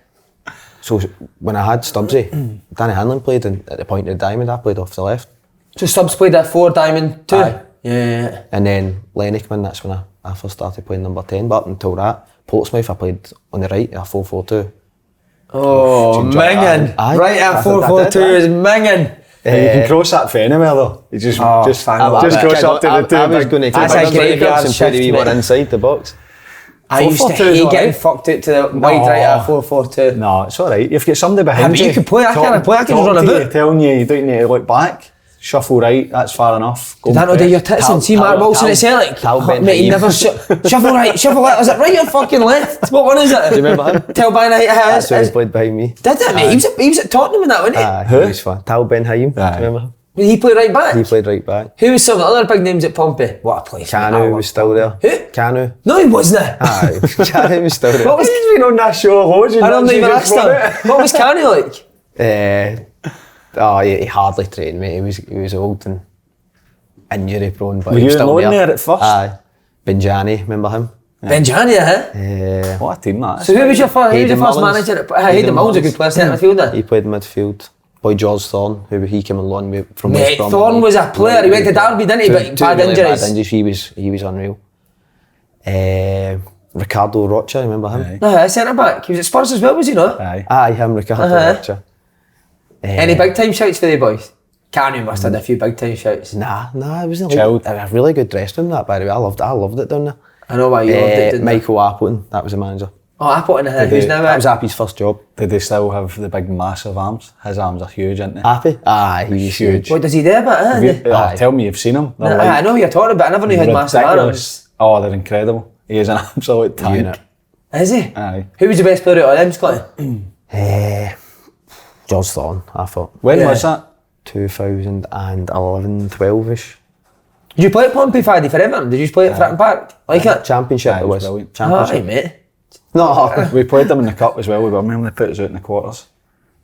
So when I had Stubbsy, Danny Hanlon played, and at the point of the diamond, I played off the left. So Stubbs played at 4 diamond 2? Aye. Yeah. And then Lenny came in, that's when I first started playing number 10. But up until that, Portsmouth, I played on the right, a 4-4-2. Oh, minging. Aye. Right at 4-4-2 is minging. You can cross that for anywhere though. You just cross up to the two. I was going to That's a take graveyard and shift, put we were mate. inside the box. I used to 4-4-2 is hate all getting right. fucked out to the wide right at 4-4-2. No, it's alright. You've got somebody behind But you can play, I can't play, I can just run a boot. Telling you don't need to look back. Shuffle right, that's far enough. Did that not do your tits in? See Mark Wilson at Celtic? Mate, he never shuffle right, shuffle left. Was it right or fucking left? What one is it? Do you remember him? Tell Ben Haim. That's who he played behind me. Did it, mate? He was at Tottenham in that, wasn't he? Aye, he was fun. Tal Ben Haim, do you remember him? He played right back? He played right back. Who was some of the other big names at Pompey? What a place. Canu was still there. Who? Canu. No, he wasn't. Aye, Canu was still there. What was He's been on that show loads. I don't even asked him. What was Canu like? He hardly trained, mate. He was old and injury prone, but Were he was you still alone there. there at first? Aye. Benjani, remember him? Benjani, huh? What a team that is. So who was your first Hayden Mullins. manager? Hayden Mullins, a good player, centre midfielder. He played midfield. Boy George Thorne, he came on loan from Mate, West Brom. Thorne was a player. He went to Derby, didn't he? But Two bad really injuries. Bad injuries. He was unreal. Ricardo Rocha, remember him? Aye. No, centre back. He was at Spurs as well, was he not? Aye. Aye, him, Ricardo Rocha. Any big time shouts for the boys? Canu must have had a few big time shouts. Nah, it was Chilled. a really good dressing room, that, by the way. I loved it down there. I know why you loved it, didn't you? Michael Appleton, that was the manager. Oh, I put in a who's now That was at? Appy's first job. Did they still have the big massive arms? His arms are huge, aren't they? Appy? Aye, he was huge. What does he do about it? Oh, tell me you've seen them. They're I know who you're talking about. I never knew he had massive arms. ridiculous. Oh, they're incredible. He is an absolute tank. Unit. Is he? Aye. Who was the best player out of them, Scotty? George Thorne, I thought. When Yeah. was that? 2011, 12-ish. Did you play at Pompey, Faddy, for Everton? Did you play at Fratton Park? Like it? Championship Aye, it it was was. brilliant. Championship. Aye, mate. No, We played them in the cup as well. We were when they put us out in the quarters.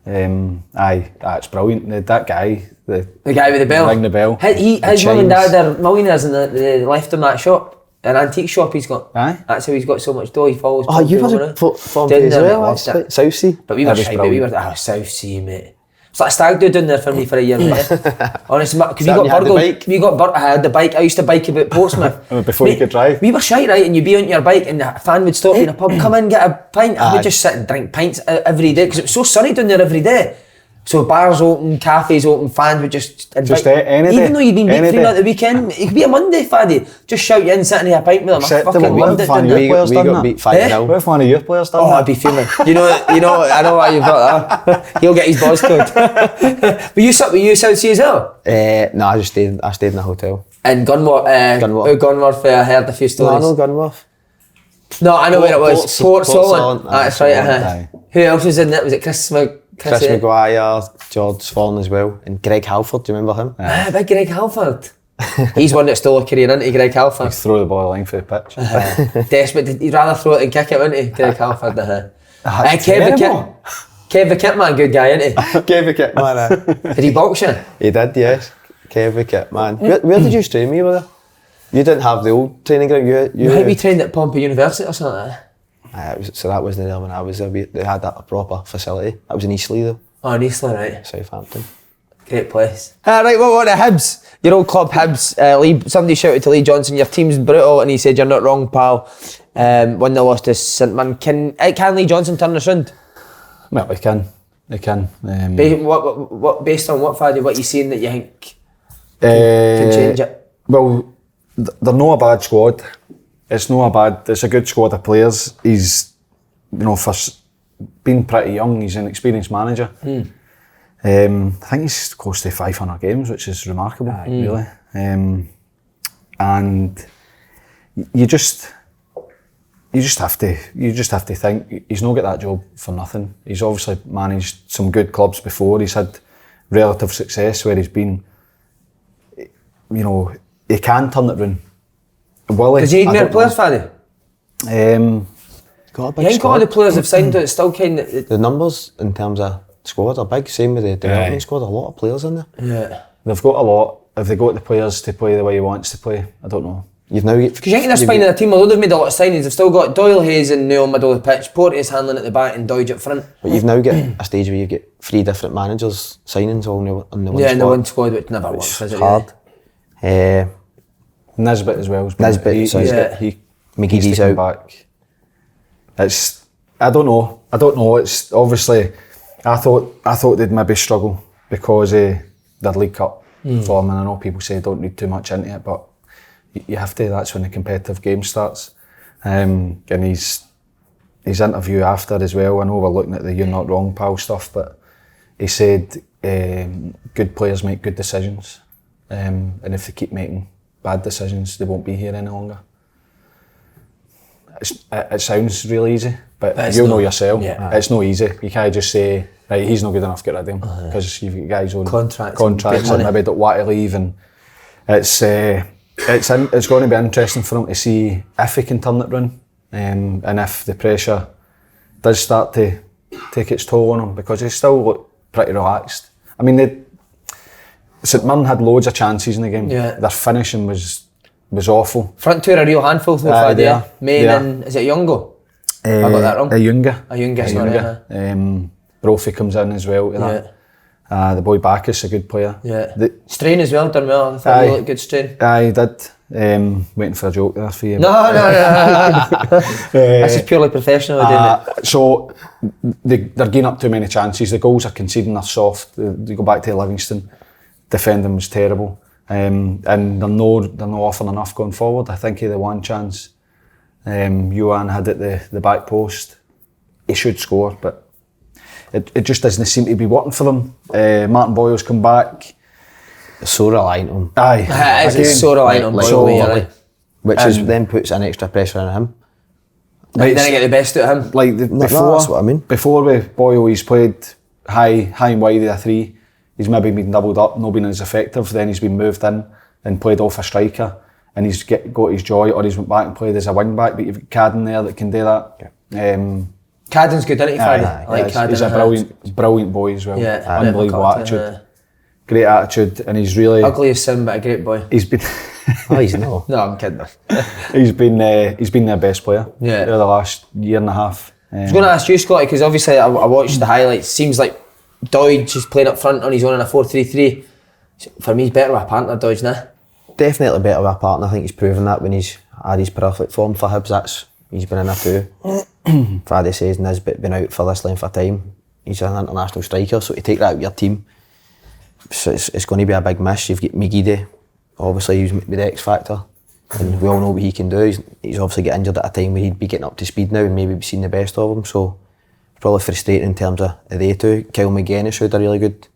It's brilliant. That guy, The guy with the bell. Ring the bell. His mum and dad are millionaires and they left him that shop. An antique shop he's got. Aye. That's how he's got so much dough. He follows Oh, you Pompey were over a it. form Didn't as they? well, Loved that's it. South Sea. But we were That was shy, but we were South Sea, mate. It's like a stag do down there for me for a year, mate. Honestly, because we that got when you had the burgled. bike? We got I had the bike. I used to bike about Portsmouth. Before you could drive. We were shy, right? And you'd be on your bike and the fan would stop you in a pub, come in, get a pint. I would just sit and drink pints every day because it was so sunny down there every day. So bars open, cafes open, fans would just invite. Any day. Even though you'd been Any beat 3 day. at the weekend, it could be a Monday, Faddy. Just shout you in, sit and have a pint with them. I Acceptable. fucking loved it What down if there. players We done got that? beat 5-0. Eh? What if one of your players done Oh, that? I'd be fuming. You know. I know why you've got that. He'll get his boss code. Were you South Sea as well? No, I stayed in a hotel. And Gunworth. Gunworth. I heard a few No, stories. no, Gunworth. No, I know where it was. Port Solent. Solent. That's right. Aye. Who else was in it? Was it Chris Maguire, George Thorne as well, and Greg Halford, do you remember him? Big Greg Halford. He's one that stole a career into Greg Halford. Throw the ball line for the pitch. Desperate. He'd rather throw it than kick it, wouldn't he? Greg Halford. That's Kev the Kitman, good guy, isn't he? Kev the Kit Man. Did he box you? He did, yes. Kev the Kit Man. Where did you train me, brother? You didn't have the old training ground. You might be trained at Pompey University or something. So that wasn't there when I was there. They had a proper facility. That was in Eastleigh though. Oh, in Eastleigh, right. Southampton. Great place. Right, what the Hibs? Your old club Hibs. Somebody shouted to Lee Johnson, your team's brutal, and he said, you're not wrong, pal. When they lost to St Man. Can Lee Johnson turn this round? Well, they can. What based on what, Faddy, what you seen that you think can change it? Well, they're not a bad squad. It's a good squad of players. He's, for being pretty young, he's an experienced manager. I think he's close to 500 games, which is remarkable, really. And you just have to think he's not got that job for nothing. He's obviously managed some good clubs before. He's had relative success where he's been. You know, he can turn it round. Does he need more players, Faddy? Got a I big think all squad. the players have signed, it's still kind of... The numbers in terms of squad are big. Same with the development squad. A lot of players in there. Yeah. They've got a lot. Have they got the players to play the way he wants to play? I don't know. You've now got... Because you think they're spine of the team, although they've made a lot of signings, they've still got Doyle, Hayes in the middle of the pitch, Porteous handling at the back and Doidge up front. But you've now got a stage where you get 3 different managers signings all in the one squad. Yeah, in the one squad, which never works, is it? Hard. Nisbet as well. Nisbet, McGee's out. Back. I don't know. It's obviously, I thought they'd maybe struggle because of their League Cup form, and I know people say don't read too much into it, but you have to. That's when the competitive game starts. And his interview after as well. I know we're looking at the "You're Not Wrong, Pal" stuff, but he said good players make good decisions, and if they keep making bad decisions, they won't be here any longer. It sounds really easy, but you'll know yourself. Yeah. It's not easy. You can't just say, right, he's not good enough, get rid of him, because you've got guys on contracts and maybe don't want to leave, and it's going to be interesting for him to see if he can turn it round, and if the pressure does start to take its toll on him, because he still looked pretty relaxed. I mean, St Mirren had loads of chances in the game. Yeah. Their finishing was awful. Front two are a real handful so far, yeah. Main and, is it Youngo? I got that wrong. Ayunga. Brophy comes in as well to that. The boy Bacchus, a good player. Yeah. Strain as well, done well. I thought he looked good, Strain. Aye, he did. Waiting for a joke there for you. No. This is purely professional, isn't it? So they're giving up too many chances. The goals are conceding, they're soft. They go back to Livingston. Defending was terrible. And they're not offering enough going forward. I think he had the one chance Johan had at the back post. He should score, but it just doesn't seem to be working for them. Martin Boyle's come back. It's so reliant on him. Aye. It's so reliant on Boyle, which then puts an extra pressure on him. He didn't get the best out of him. Before, that's what I mean. Before with Boyle, he's played high and wide of a 3. He's maybe been doubled up, not been as effective. Then he's been moved in and played off a striker, and he's got his joy, or he's went back and played as a wing back. But you've got Cadden there that can do that. Cadden's good, isn't he? I like Cadden. He's a brilliant boy as well. Yeah, unbelievable attitude. Great attitude, and he's really ugly as sin, but a great boy. He's been. He's not. No, I'm kidding. He's been their best player. Yeah, the last year and a half. I was going to ask you, Scotty, because obviously I watched the highlights. Seems like Doidge is playing up front on his own in a 4-3-3. For me, he's better with a partner, Doidge, nah? Definitely better with a partner. I think he's proven that when he's had his perfect form for Hibs. He's been in there too. Faddy says Nisbet been out for this length of time. He's an international striker, so to take that out of your team, so it's going to be a big miss. You've got McGeady, obviously he's the X factor, and we all know what he can do. He's obviously got injured at a time where he'd be getting up to speed now and maybe be seen the best of him. So it's probably frustrating in terms of they two. Kyle McGuinness had a really good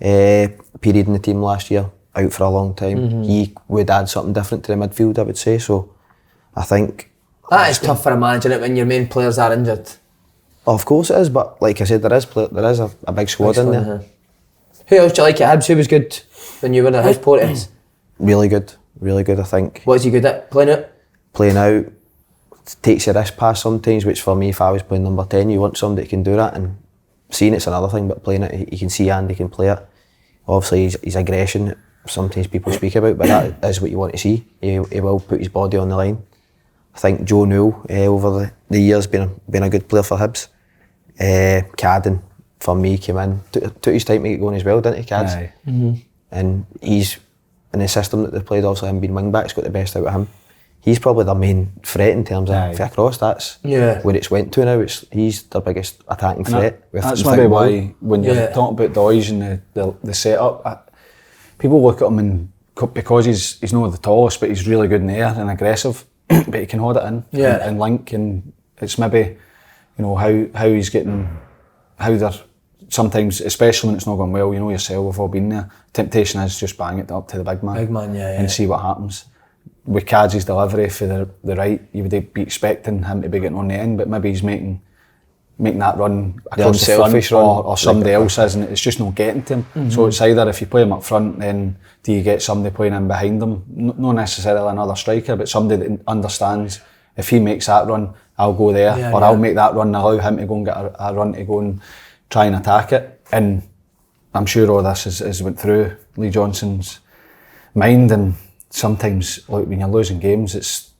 period in the team last year, out for a long time. He would add something different to the midfield, I would say. So I think that is tough for a manager, isn't it, when your main players are injured. Of course it is, but like I said, there is a big squad in there. Who else do you like at Hibs? Who was good when you were at House Porteous? Really good, I think. What is he good at? Playing out, takes a risk pass sometimes, which for me, if I was playing number 10, you want somebody that can do that, and seeing it's another thing, but playing it, he can see and he can play it. Obviously his aggression, sometimes people speak about, but that is what you want to see. He will put his body on the line. I think Joe Newell over the years been a good player for Hibs. Cadden, for me, came in, took his time to get going as well, didn't he, Cads? And he's, in the system that they played, obviously him being wing back's got the best out of him. He's probably their main threat in terms of across. That's where it's went to now. He's their biggest attacking threat. That's maybe why when you're talking about Doidge and the setup, people look at him and because he's not the tallest, but he's really good in the air and aggressive. But he can hold it in and link, and it's maybe how he's getting, how they're sometimes, especially when it's not going well, you know yourself, we've all been there. Temptation is just bang it up to the big man. And see what happens. With Cadzy's delivery for the right, you would be expecting him to be getting on the end, but maybe he's making that run across the front, or somebody else is, and it's just not getting to him. So it's either if you play him up front, then do you get somebody playing in behind him? Not necessarily another striker, but somebody that understands, if he makes that run, I'll go there, I'll make that run, allow him to go and get a run to go and try and attack it. And I'm sure all this has went through Lee Johnson's mind, and sometimes, like, when you're losing games, it's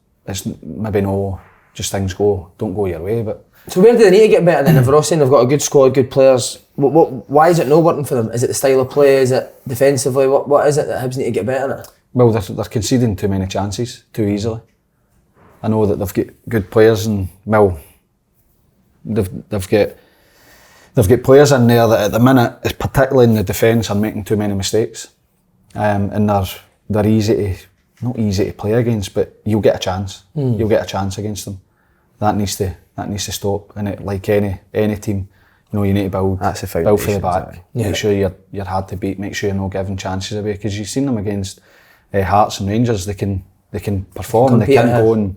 maybe no, just things don't go your way. But so where do they need to get better then? If we're all saying they've got a good squad, good players, why is it not working for them? Is it the style of play? Is it defensively? What is it that Hibs need to get better at? Well, they're conceding too many chances too easily. I know that they've got good players, and well, they've got players in there that at the minute, particularly in the defence, are making too many mistakes, and they're not easy to play against, but you'll get a chance. You'll get a chance against them. That needs to stop. And it, like any team, you know, you need to build for the back. Exactly. Make sure you're hard to beat. Make sure you're not giving chances away, because you've seen them against Hearts and Rangers. They can perform. They can go and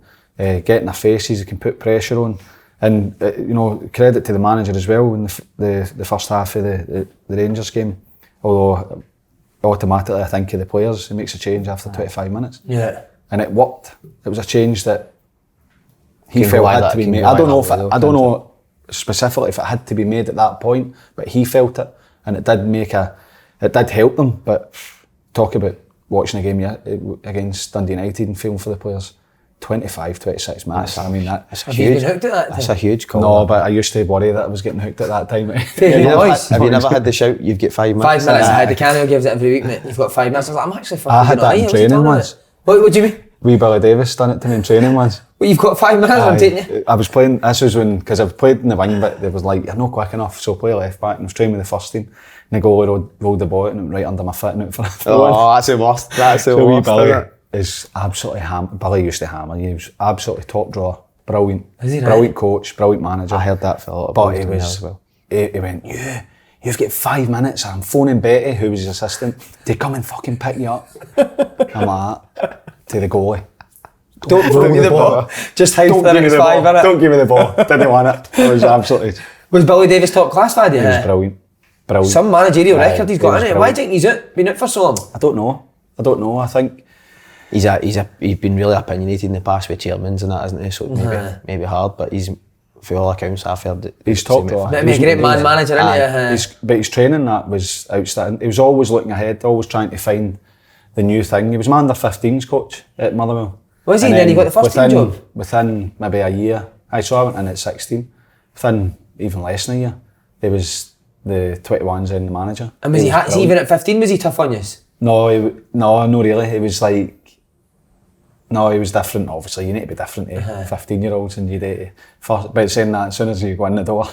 get in their faces. They can put pressure on. And you know, credit to the manager as well in the first half of the Rangers game. Although automatically I think of the players, he makes a change after 25 minutes. Yeah. And it worked. It was a change that he felt had to be made. I don't know specifically if it had to be made at that point, but he felt it, and it did help them. But talk about watching a game against Dundee United and feeling for the players. 25, 26 minutes. I mean, that's huge. Have you been hooked at that? That's a huge call. No, but I used to worry that I was getting hooked at that time. Have you never had the shout, you've got 5 minutes? 5 minutes, I had the Canio gives it every week, mate. You've got 5 minutes. I was like, I'm actually fucking I had that in training once. What do you mean? Wee Billy Davis done it to me in training once. Well, you've got 5 minutes, I'm taking you. I was playing, this was when, because I've played in the wing, but they was like, you're not quick enough, so play left back. And I was training with the first team, and the goalie rolled the ball and it went right under my foot and out for a throw. Oh, that's the worst. That's the worst. Billy is absolutely Billy used to hammer. He was absolutely top drawer, brilliant, brilliant right? Coach, brilliant manager. I heard that for a lot of but he was, well. He went, you've got 5 minutes, and I'm phoning Betty, who was his assistant, to come and fucking pick you up. I'm like that to the goalie. Don't give me the ball. Just hide for the next 5 minutes. Don't give me the ball. Didn't want it. It was absolutely. Was Billy Davis top class, Faddy? He was brilliant. Brilliant. Some managerial record he's got in it. Why do you think he's been out for so long? I don't know. I think he's been really opinionated in the past with chairmans and that, isn't he? So maybe hard, but he's, for all accounts, I've heard that he's top draw. He's a great manager, isn't he? But his training that was outstanding. He was always looking ahead, always trying to find the new thing. He was my under 15s coach at Motherwell. Was he? Then he got the first team job? Within maybe a year. So I went in at 16. Within even less than a year, he was the 21s and the manager. And was he even at 15, was he tough on you? No, not really. He was like, no, he was different. Obviously, you need to be different to 15-year-olds, and you need to. But saying that, as soon as you go in the door,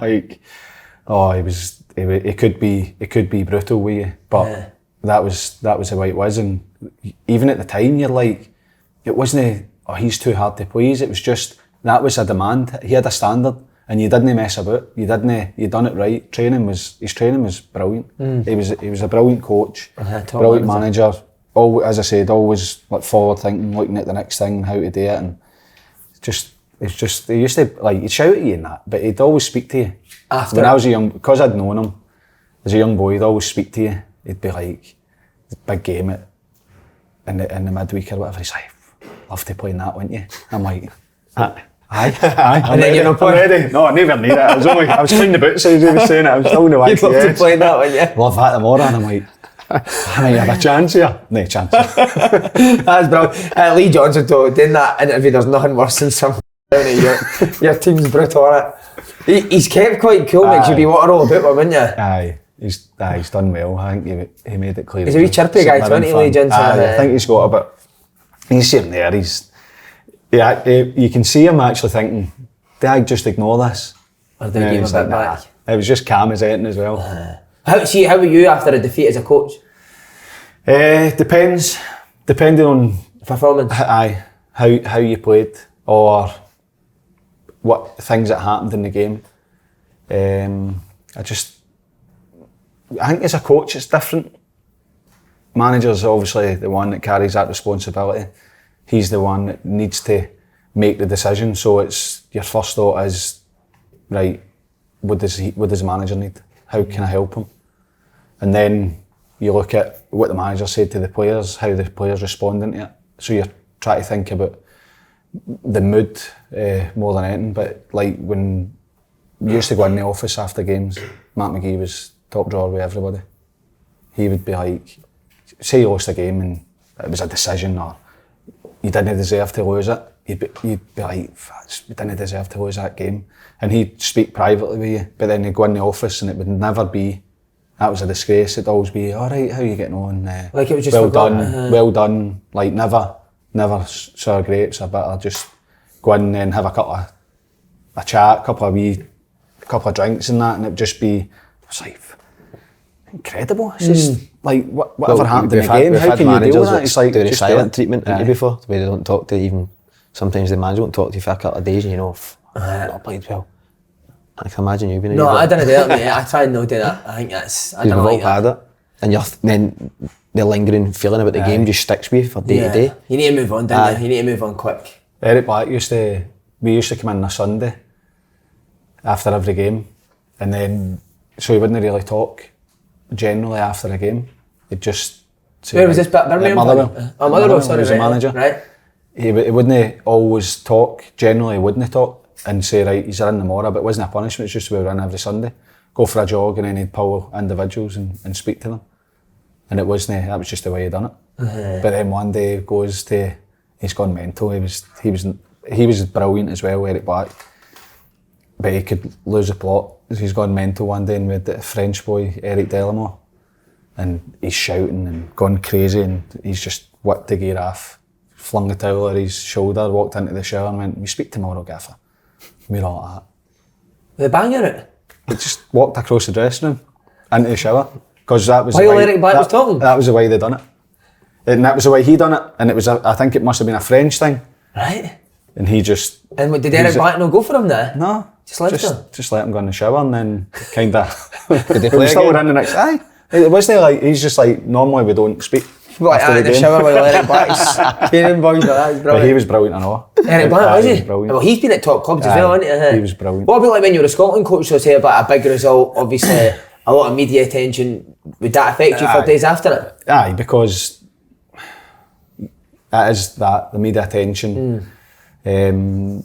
like, he could be brutal with you. But that was the way it was, and even at the time, you're like, it wasn't, he's too hard to please. It was just, that was a demand. He had a standard, and you didn't mess about. You done it right. His training was brilliant. He was a brilliant coach, brilliant manager. As I said, always like forward thinking, looking at the next thing, how to do it, and he used to, like, he'd shout at you and that, but he'd always speak to you. When I was because I'd known him as a young boy, he'd always speak to you. He'd be like, big game in the midweek or whatever. He's like, love to play in that, wouldn't you? I'm like, aye. I'm ready. No, I never need it. I was cleaning the boots as he was saying it. I was still in the wax. You'd love to play in that, wouldn't you? Love that tomorrow. And I'm like, I might have a chance here. No chance. That's brilliant. Lee Johnson told in that interview, there's nothing worse than some your team's brutal on it. He's kept quite cool, makes you be Waterall about him, wouldn't you? Aye. He's done well. I think he made it clear. He's a wee chirpy guy, isn't he, Lee Johnson? I think he's got a bit. He's sitting there. You can see him actually thinking, "Did I just ignore this?" Or do I give him a bit back? It was just calm as anything as well. How were you after a defeat as a coach? Depending on performance. Aye, how you played or what things that happened in the game. I think as a coach it's different. Manager's obviously the one that carries that responsibility. He's the one that needs to make the decision, so it's your first thought is, right, what does the manager need? How can I help him? And then you look at what the manager said to the players, how the players responding to it. So you're trying to think about the mood more than anything. But like when we used to go in the office after games, Matt McGee was top drawer with everybody. He would be like, say you lost a game and it was a decision or you didn't deserve to lose it, you'd be like, we didn't deserve to lose that game. And he'd speak privately with you, but then he'd go in the office and it would never be, that was a disgrace. It'd always be, all right, how are you getting on? Like it was just well done. Like never sour grapes or bitter. Just go in and have a chat, couple of drinks and that, and it'd just be, it was like incredible. It's just like whatever happened in the game. How can you deal with that? It's like do the just silent treatment before, where they don't talk to you. Even sometimes the manager won't talk to you for a couple of days, and you know, I've not played well. I can imagine you being. No, I didn't do that, mate. I try and not do that. I think that's. I don't like that. Had it, and then the lingering feeling about the game just sticks with you for day to day. You need to move on, don't you? You need to move on quick. Eric Black we used to come in on a Sunday after every game, and then so he wouldn't really talk generally after a game. He'd just say, where was this? Birmingham? Motherwell. Motherwell, sorry, was the manager. Right. He wouldn't always talk. Generally, he wouldn't talk and say, right, he's in tomorrow, but it wasn't a punishment. It's just we were in every Sunday. Go for a jog and then he'd pull individuals and speak to them. And it wasn't. That was just the way he done it. But then one day he's gone mental. He was brilliant as well, Eric Black. But he could lose the plot. He's gone mental one day and we had the French boy, Eric Delamore, and he's shouting and gone crazy and he's just whipped the gear off, flung the towel over his shoulder, walked into the shower and went, "We speak tomorrow, gaffer." We're all like that. The banger it? He just walked across the dressing room into the shower. Because that was while Eric Black was talking? That was the way they done it. And that was the way he done it. And it was, I think it must have been a French thing. Right. And he just... And what, did Eric Black not go for him there? No. Just left him? Just let him go in the shower and then kind of... Did they play again? In the next... Aye. It wasn't like, he's just like, normally we don't speak. What, after the shower while Eric Black's training boys like that? But he was brilliant, I know. Eric Black, was he? Brilliant. Well, he's been at top clubs as well, hasn't he? He was brilliant. What about like when you were a Scotland coach, so say about a big result, obviously a lot of media attention, would that affect you for days after it? Aye, because it is that, the media attention. And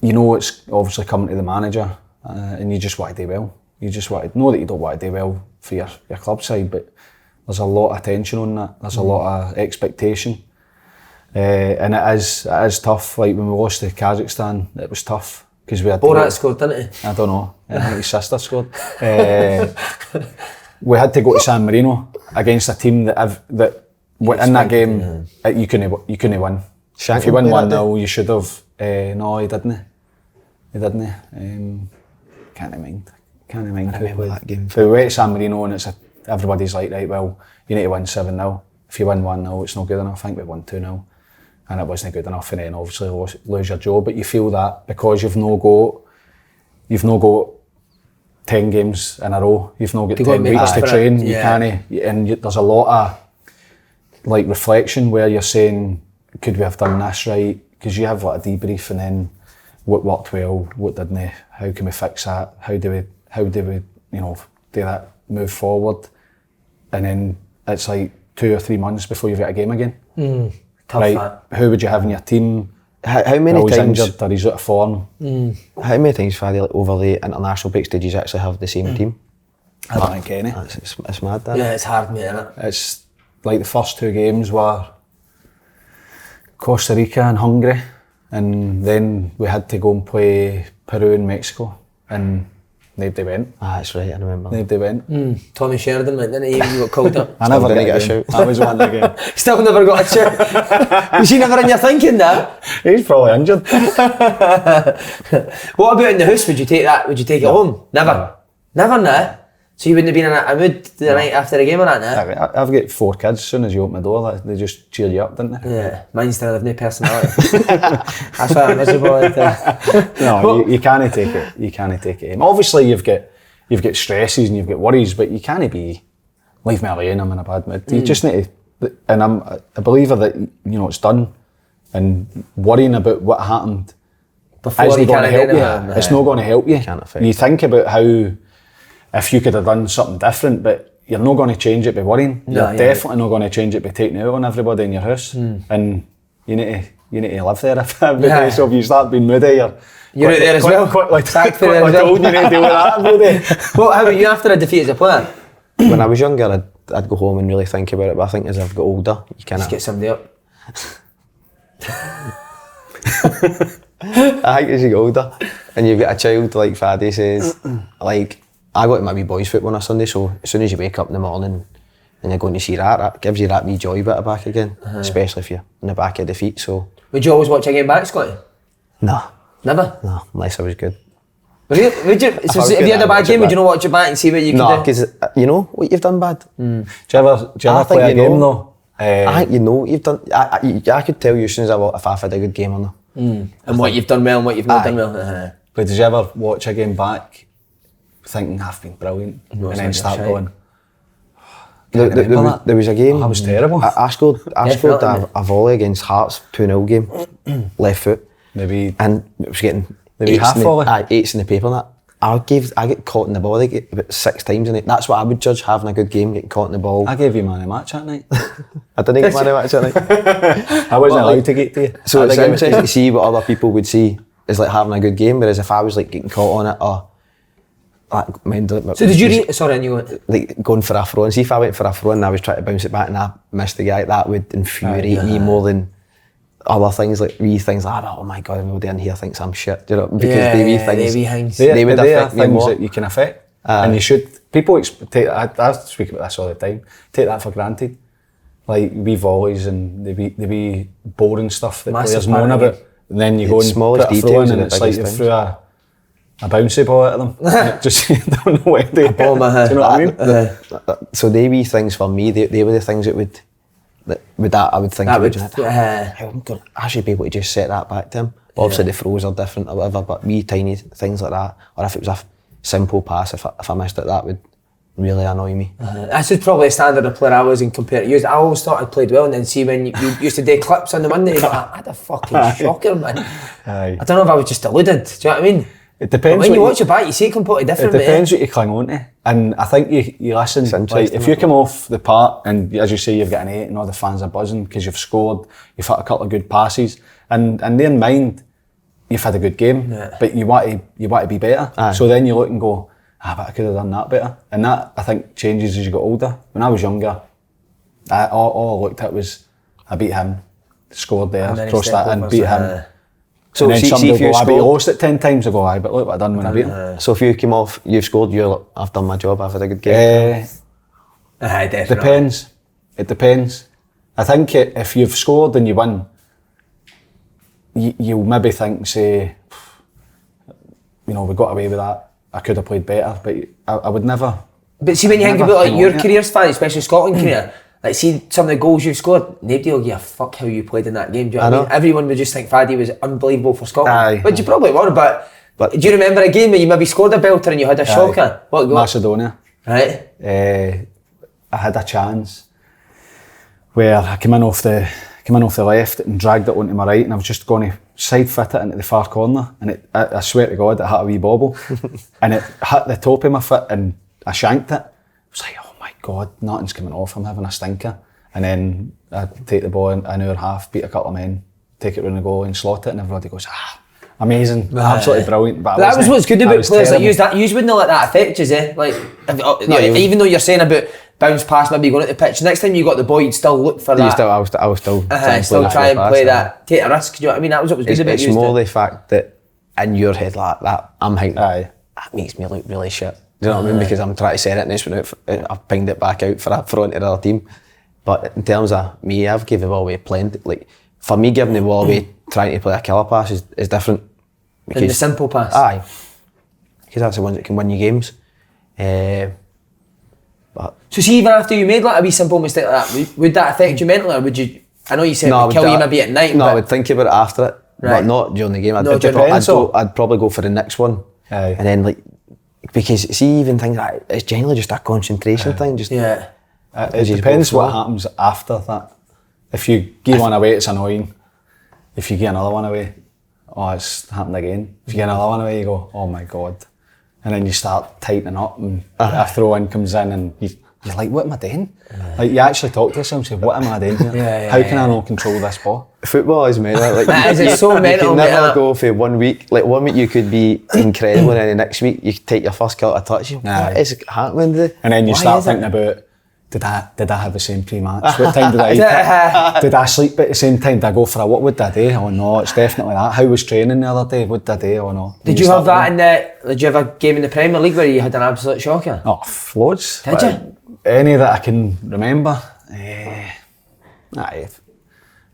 you know it's obviously coming to the manager and you just want to do well. You just want to know that you don't want to do well for your club side, but there's a lot of attention on that. There's a lot of expectation. And it is tough. Like when we lost to Kazakhstan, it was tough. Because we had Borat scored, didn't he? I don't know. I think his sister scored. We had to go to San Marino against a team that in that game you couldn't win. If you win 1-0, you should have. No, he didn't. Can't mind. I remember that game. But we went to San Marino and everybody's like, right, well, you need to win 7-0. If you win 1-0, it's not good enough. I think we won 2-0. And it wasn't good enough, and then obviously lose your job. But you feel that because you've no got 10 games in a row. You've not got 10 weeks to train. You can't, and there's a lot of like reflection where you're saying, could we have done this right? Because you have like a debrief, and then what worked well, what didn't. How can we fix that? How do we do that, move forward? And then it's like 2 or 3 months before you've got a game again. Right, who would you have in your team? How many times? Injured or he's out of form. How many times, Faddy, like over the international breaks did you actually have the same team? I don't think any. It's mad, that. Yeah, it's hard, mate, isn't it? It's like the first 2 games were Costa Rica and Hungary, and then we had to go and play Peru and Mexico, and nobody went. That's right, I remember. Nobody went. Tommy Sheridan went, didn't he? You got called up. I never didn't get a shout. I was one again. Still never got a shout. Was he never in your thinking, that? He's probably injured. What about in the house? Would you take that? Would you take it home? Never. Never, no. So you wouldn't have been in a mood the night after the game or that, no? I've got 4 kids. As soon as you open the door, they just cheer you up, don't they? Yeah, mine still have no personality. That's why I'm miserable. No, you can't take it. You can't take it home. Obviously, you've got you've got stresses and you've got worries, but you can't be, leave me alone, I'm in a bad mood. You just need to, and I'm a believer that, you know, it's done, and worrying about what happened Before isn't you going to can't help you. get it, It's not going to help you. Can't affect You think about how, if you could have done something different, but you're not going to change it by worrying. No, You're definitely not going to change it by taking it out on everybody in your house. And you need to live there every day. So if you start being moody, you're out there as well. Sacked for it as well. You need to deal with that every day. Well, how about you after a defeat as a player? When I was younger, I'd go home and really think about it, but I think as I've got older, you kind Just get somebody up. I think as you get older and you've got a child, like Faddy says, like, I go to my wee boys' football on a Sunday, so as soon as you wake up in the morning and you're going to see that gives you that wee joy bit back again, especially if you're in the back of defeat. So Would you always watch a game back, Scotty? no, Never? unless I was good. Would you, so was if good, you had a I'd bad watch game, it would back. you not watch it back and see what you No, could do? because you know what you've done bad. Do you ever I think play a you game know. though? I think you know what you've done. I could tell you as soon as if I've had a good game or not. And what you've done well and what you've not done well. But did you ever watch a game back thinking, I've been brilliant, and then start going, There was a game. I was terrible. I scored a volley against Hearts 2-0 game, left foot. Maybe And it was getting Maybe half volley? eights in the paper and that. I get caught in the ball like about 6 times in it. That's what I would judge having a good game, getting caught in the ball. I gave you man of the match that night. I didn't get man of the match that night. I wasn't allowed to get to you. So it's interesting to see what other people would see as like having a good game, whereas if I was like getting caught on it or like, So did you sorry, I knew it. like going for a throw, and see if I went for a throw and I was trying to bounce it back and I missed the guy, that would infuriate me more than other things, like wee things like, oh my god, everybody in here thinks I'm shit, do you know? Because they wee things, they would are affect me things more. that you can affect, and you should. People take. I speak about this all the time. Take that for granted, like wee volleys and the wee boring stuff that Massive players moan about. And then you go and smallest put a throw in, details and are the it's like biggest you things. threw a bouncy ball at them. And it just you don't know what to do. ball in my head. Do you know what I mean? So they wee things for me, they were the things that would I would think That I would would, I should be able to just set that back to him. Obviously the throws are different or whatever, but wee tiny things like that, or if it was a simple pass, if I missed it, that would really annoy me. This is probably a standard of player I was in compared to you. I always thought I played well, and then see when you used to do clips on the Monday, you're like, I had a fucking shocker, man. Aye. I don't know if I was just deluded, do you know what I mean? It depends. But when what you watch it back, you see it completely It different. depends what you cling on to, and I think you listen. Like interesting, if you come off the part and as you say you've got an 8 and all the fans are buzzing because you've scored, you've had a couple of good passes, and their mind you've had a good game, but you want to be better. Aye. So then you look and go, but I could have done that better, and that I think changes as you get older. When I was younger, all I looked at was I beat him, scored there, crossed that in, beat him. So And then see somebody if will you go, I beat scored, lost it 10 times, I go, aye, but look what I done when I beat him. so if you came off, you've scored, you're like, I've done my job, I've had a good game. Definitely. Depends. It depends. I think if you've scored and you win, you'll maybe think, say, we got away with that. I could have played better, but I would never. But see, when you think Never about like hang your on, career's fan, especially Scotland career, like see some of the goals you've scored, nobody will give a fuck how you played in that game. Do you know what I mean? Everyone would just think Faddy was unbelievable for Scotland. Aye. Which you probably were, but do you remember a game where you maybe scored a belter and you had a shocker? What goal? Macedonia. Right? I had a chance where I came in off the left and dragged it onto my right, and I was just going to side fit it into the far corner, and I swear to God it hit a wee bobble and it hit the top of my foot and I shanked it. I was like, oh my God, nothing's coming off, I'm having a stinker. And then I take the ball in an hour and a half, beat a couple of men, take it round the goal and slot it, and everybody goes, amazing, absolutely brilliant. But that was what's good about players like terrible. you wouldn't let that affect you, eh? Like, even though you're saying about bounce pass, maybe going at the pitch, next time you got the ball, you'd still look for that. I was still try and play that, take a risk. Do you know what I mean? That was what was good about you. It's more the fact that in your head like that, I'm thinking, Aye. that makes me look really shit. Do you know what I mean? Because I'm trying to set it and it's went out, I've pinged it back out for a throw into the other team. But in terms of me, I've given the ball away plenty. Like, for me, giving the ball away, trying to play a killer pass is different. And the simple pass. Aye. Because that's the ones that can win you games. But so see, even after you made like a wee simple mistake like that, would that affect you mentally, or would you? I know you said it would kill you maybe at night. No, but I would think about it after it, Right. but not during the game. I'd probably go for the next one, Aye. and then like because see, even things like it's generally just a concentration thing. Just Yeah. It depends what happens after that. If you give one away, it's annoying. If you give another one away, oh, it's happened again. If you get another one away, you go, oh my God. And then you start tightening up and a throw-in comes in and you're like, what am I doing? Like you actually talk to yourself and say, what am I doing here? How can I not control this ball? Football is mental. Like, it's so mental. You can never go for 1 week. Like 1 week you could be incredible and then the next week you take your first kill at a touch. What is happening? And then you start thinking about, did I have the same pre-match? What time did I eat? Did I sleep at the same time? Did I go for a, what would I do? Oh no, it's definitely that. How was training the other day? What did I do? Oh no. Did you have that did you have a game in the Premier League where you had an absolute shocker? Oh, loads. Did you? Any that I can remember? I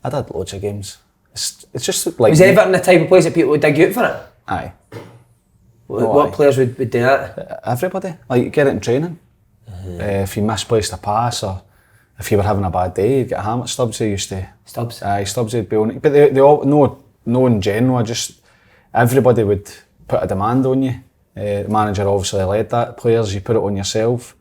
did loads of games. It's just like... Was Everton the type of place that people would dig you out for it? Aye. What players would do that? Everybody. Like, get it in training. If you misplaced a pass or if you were having a bad day, you'd get a hammer. Stubbsy used to... Stubbs? Aye, Stubbsy would be on it. But they all... No in general, everybody would put a demand on you. The manager obviously led that. Players, you put it on yourself.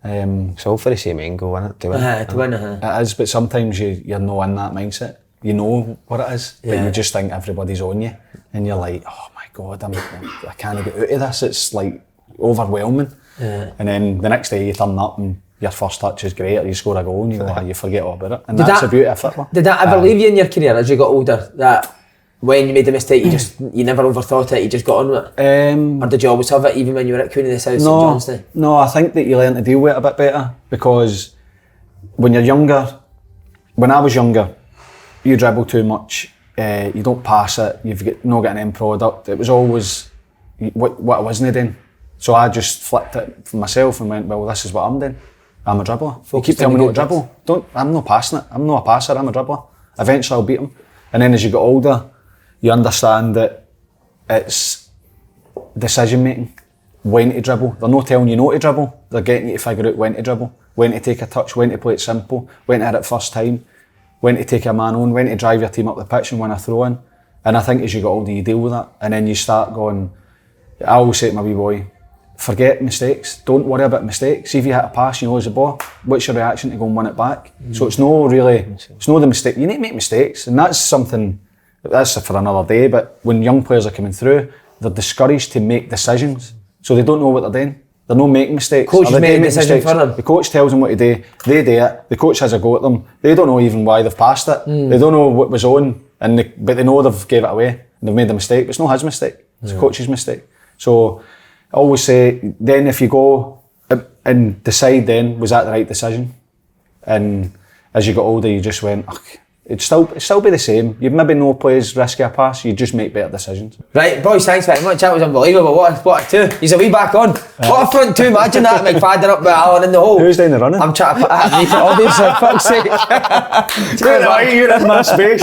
It's all for the same end goal, isn't it? To win. It is, but sometimes you're not in that mindset. You know what it is, but you just think everybody's on you, and you're like, oh my God, I can't get out of this. It's like overwhelming. And then the next day you turn up and your first touch is great, or you score a goal and you forget all about it. And that's the beauty of football. Did that ever leave you in your career as you got older? That when you made a mistake, you never overthought it, you just got on with it? Or did you always have it even when you were at Cooney, the South, St Johnstone? No, I think that you learn to deal with it a bit better, because when you're younger, when I was younger, you dribble too much, you don't pass it, you've not got an end product. It was always what I wasn't doing. So I just flipped it for myself and went, well, this is what I'm doing. I'm a dribbler. You keep telling me not to dribble. I'm not passing it. I'm not a passer, I'm a dribbler. Eventually I'll beat them. And then as you get older, you understand that it's decision making, when to dribble. They're not telling you not to dribble, they're getting you to figure out when to dribble, when to take a touch, when to play it simple, when to hit it first time, when to take a man on, when to drive your team up the pitch and win a throw in. And I think as you get older you deal with that, and then you start going, I always say to my wee boy, forget mistakes, don't worry about mistakes. See if you hit a pass, you lose the ball, what's your reaction to go and win it back? So it's not the mistake, you need to make mistakes, and that's something, that's for another day, but when young players are coming through, they're discouraged to make decisions, so they don't know what they're doing. They're not making mistakes. Coach make a decision for them. The coach tells them what to do, they do it, the coach has a go at them, they don't know even why they've passed it, they don't know what was on, but they know they've gave it away, and they've made a mistake, but it's not his mistake, it's the coach's mistake. So I always say, then if you go and decide then, was that the right decision? And as you got older, you just went, it'd still be the same. You'd maybe no players risky a pass, you just make better decisions. Right, boys, thanks very much. That was unbelievable. What a two. He's a wee back on. What a front two. Imagine that, McFadden up with Allan in the hole. Who's doing the running? I'm trying to put that in for obvious, for fuck's sake. You're in my space.